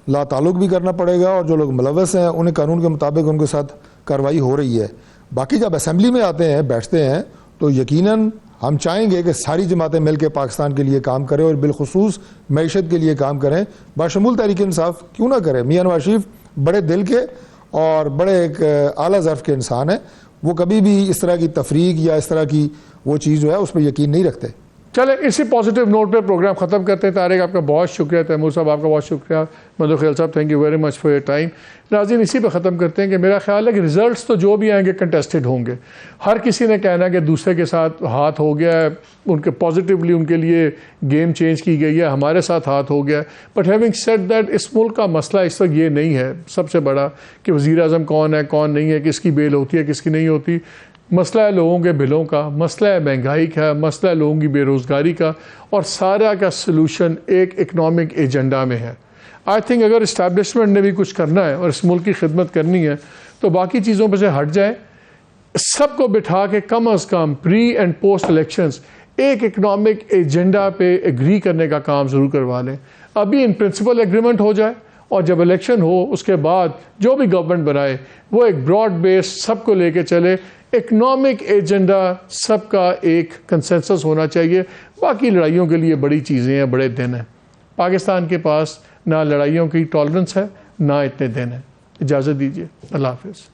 C: लाताल्लुक़ भी करना पड़ेगा और जो लोग मुलव्वस हैं उन्हें कानून के मुताबिक उनके साथ कार्रवाई हो रही है। बाकी जब असेंबली में आते हैं, बैठते हैं, तो यकीनन हम चाहेंगे कि सारी जमातें मिलकर पाकिस्तान के लिए काम करें और बिलखुसूस मईशत के लिए काम करें, बाशमूल तहरीक इंसाफ क्यों ना करें। मियां नवाज शरीफ बड़े दिल के और बड़े एक आला ज़र्फ़ के इंसान हैं, वो कभी भी इस तरह की तफरीक या इस तरह की वो चीज़ जो है उस पर यकीन नहीं रखते।
A: चले इसी पॉजिटिव नोट पे प्रोग्राम ख़त्म करते हैं। तारिक, आपका बहुत शुक्रिया। तैमूर साहब, आपका बहुत शुक्रिया। मधु खयाल साहब, thank you very much for your time. नाज़रीन, इसी पे ख़त्म करते हैं कि मेरा ख्याल है कि रिजल्ट्स तो जो भी आएंगे कंटेस्टेड होंगे। हर किसी ने कहना है कि दूसरे के साथ हाथ हो गया है, उनके पॉजिटिवली उनके लिए गेम चेंज की गई है, हमारे साथ हाथ हो गया है। बट हैविंग सेड दैट, इस मुल्क का मसला इस वक्त ये नहीं है सबसे बड़ा कि वज़ीर आज़म कौन है कौन नहीं है, किसकी बेल होती है किसकी नहीं होती। मसला है लोगों के बिलों का, मसला है महंगाई का, मसला है लोगों की बेरोज़गारी का, और सारा का सलूशन एक इकनॉमिक एजेंडा में है। आई थिंक अगर इस्टेब्लिशमेंट ने भी कुछ करना है और इस मुल्क की खिदमत करनी है तो बाकी चीज़ों पर से हट जाए, सबको बिठा के कम अज़ कम प्री एंड पोस्ट इलेक्शंस एक इकनॉमिक एजेंडा पे एग्री करने का काम ज़रूर करवा लें। अभी इन प्रिंसिपल एग्रीमेंट हो जाए और जब इलेक्शन हो उसके बाद जो भी गवर्नमेंट बनाए वो एक ब्रॉड बेस सबको लेके चले। इकनॉमिक एजेंडा सबका एक कंसेंसस होना चाहिए। बाकी लड़ाइयों के लिए बड़ी चीज़ें हैं, बड़े दिन हैं। पाकिस्तान के पास ना लड़ाइयों की टॉलरेंस है ना इतने दिन हैं। इजाज़त दीजिए, अल्लाह हाफ़िज़।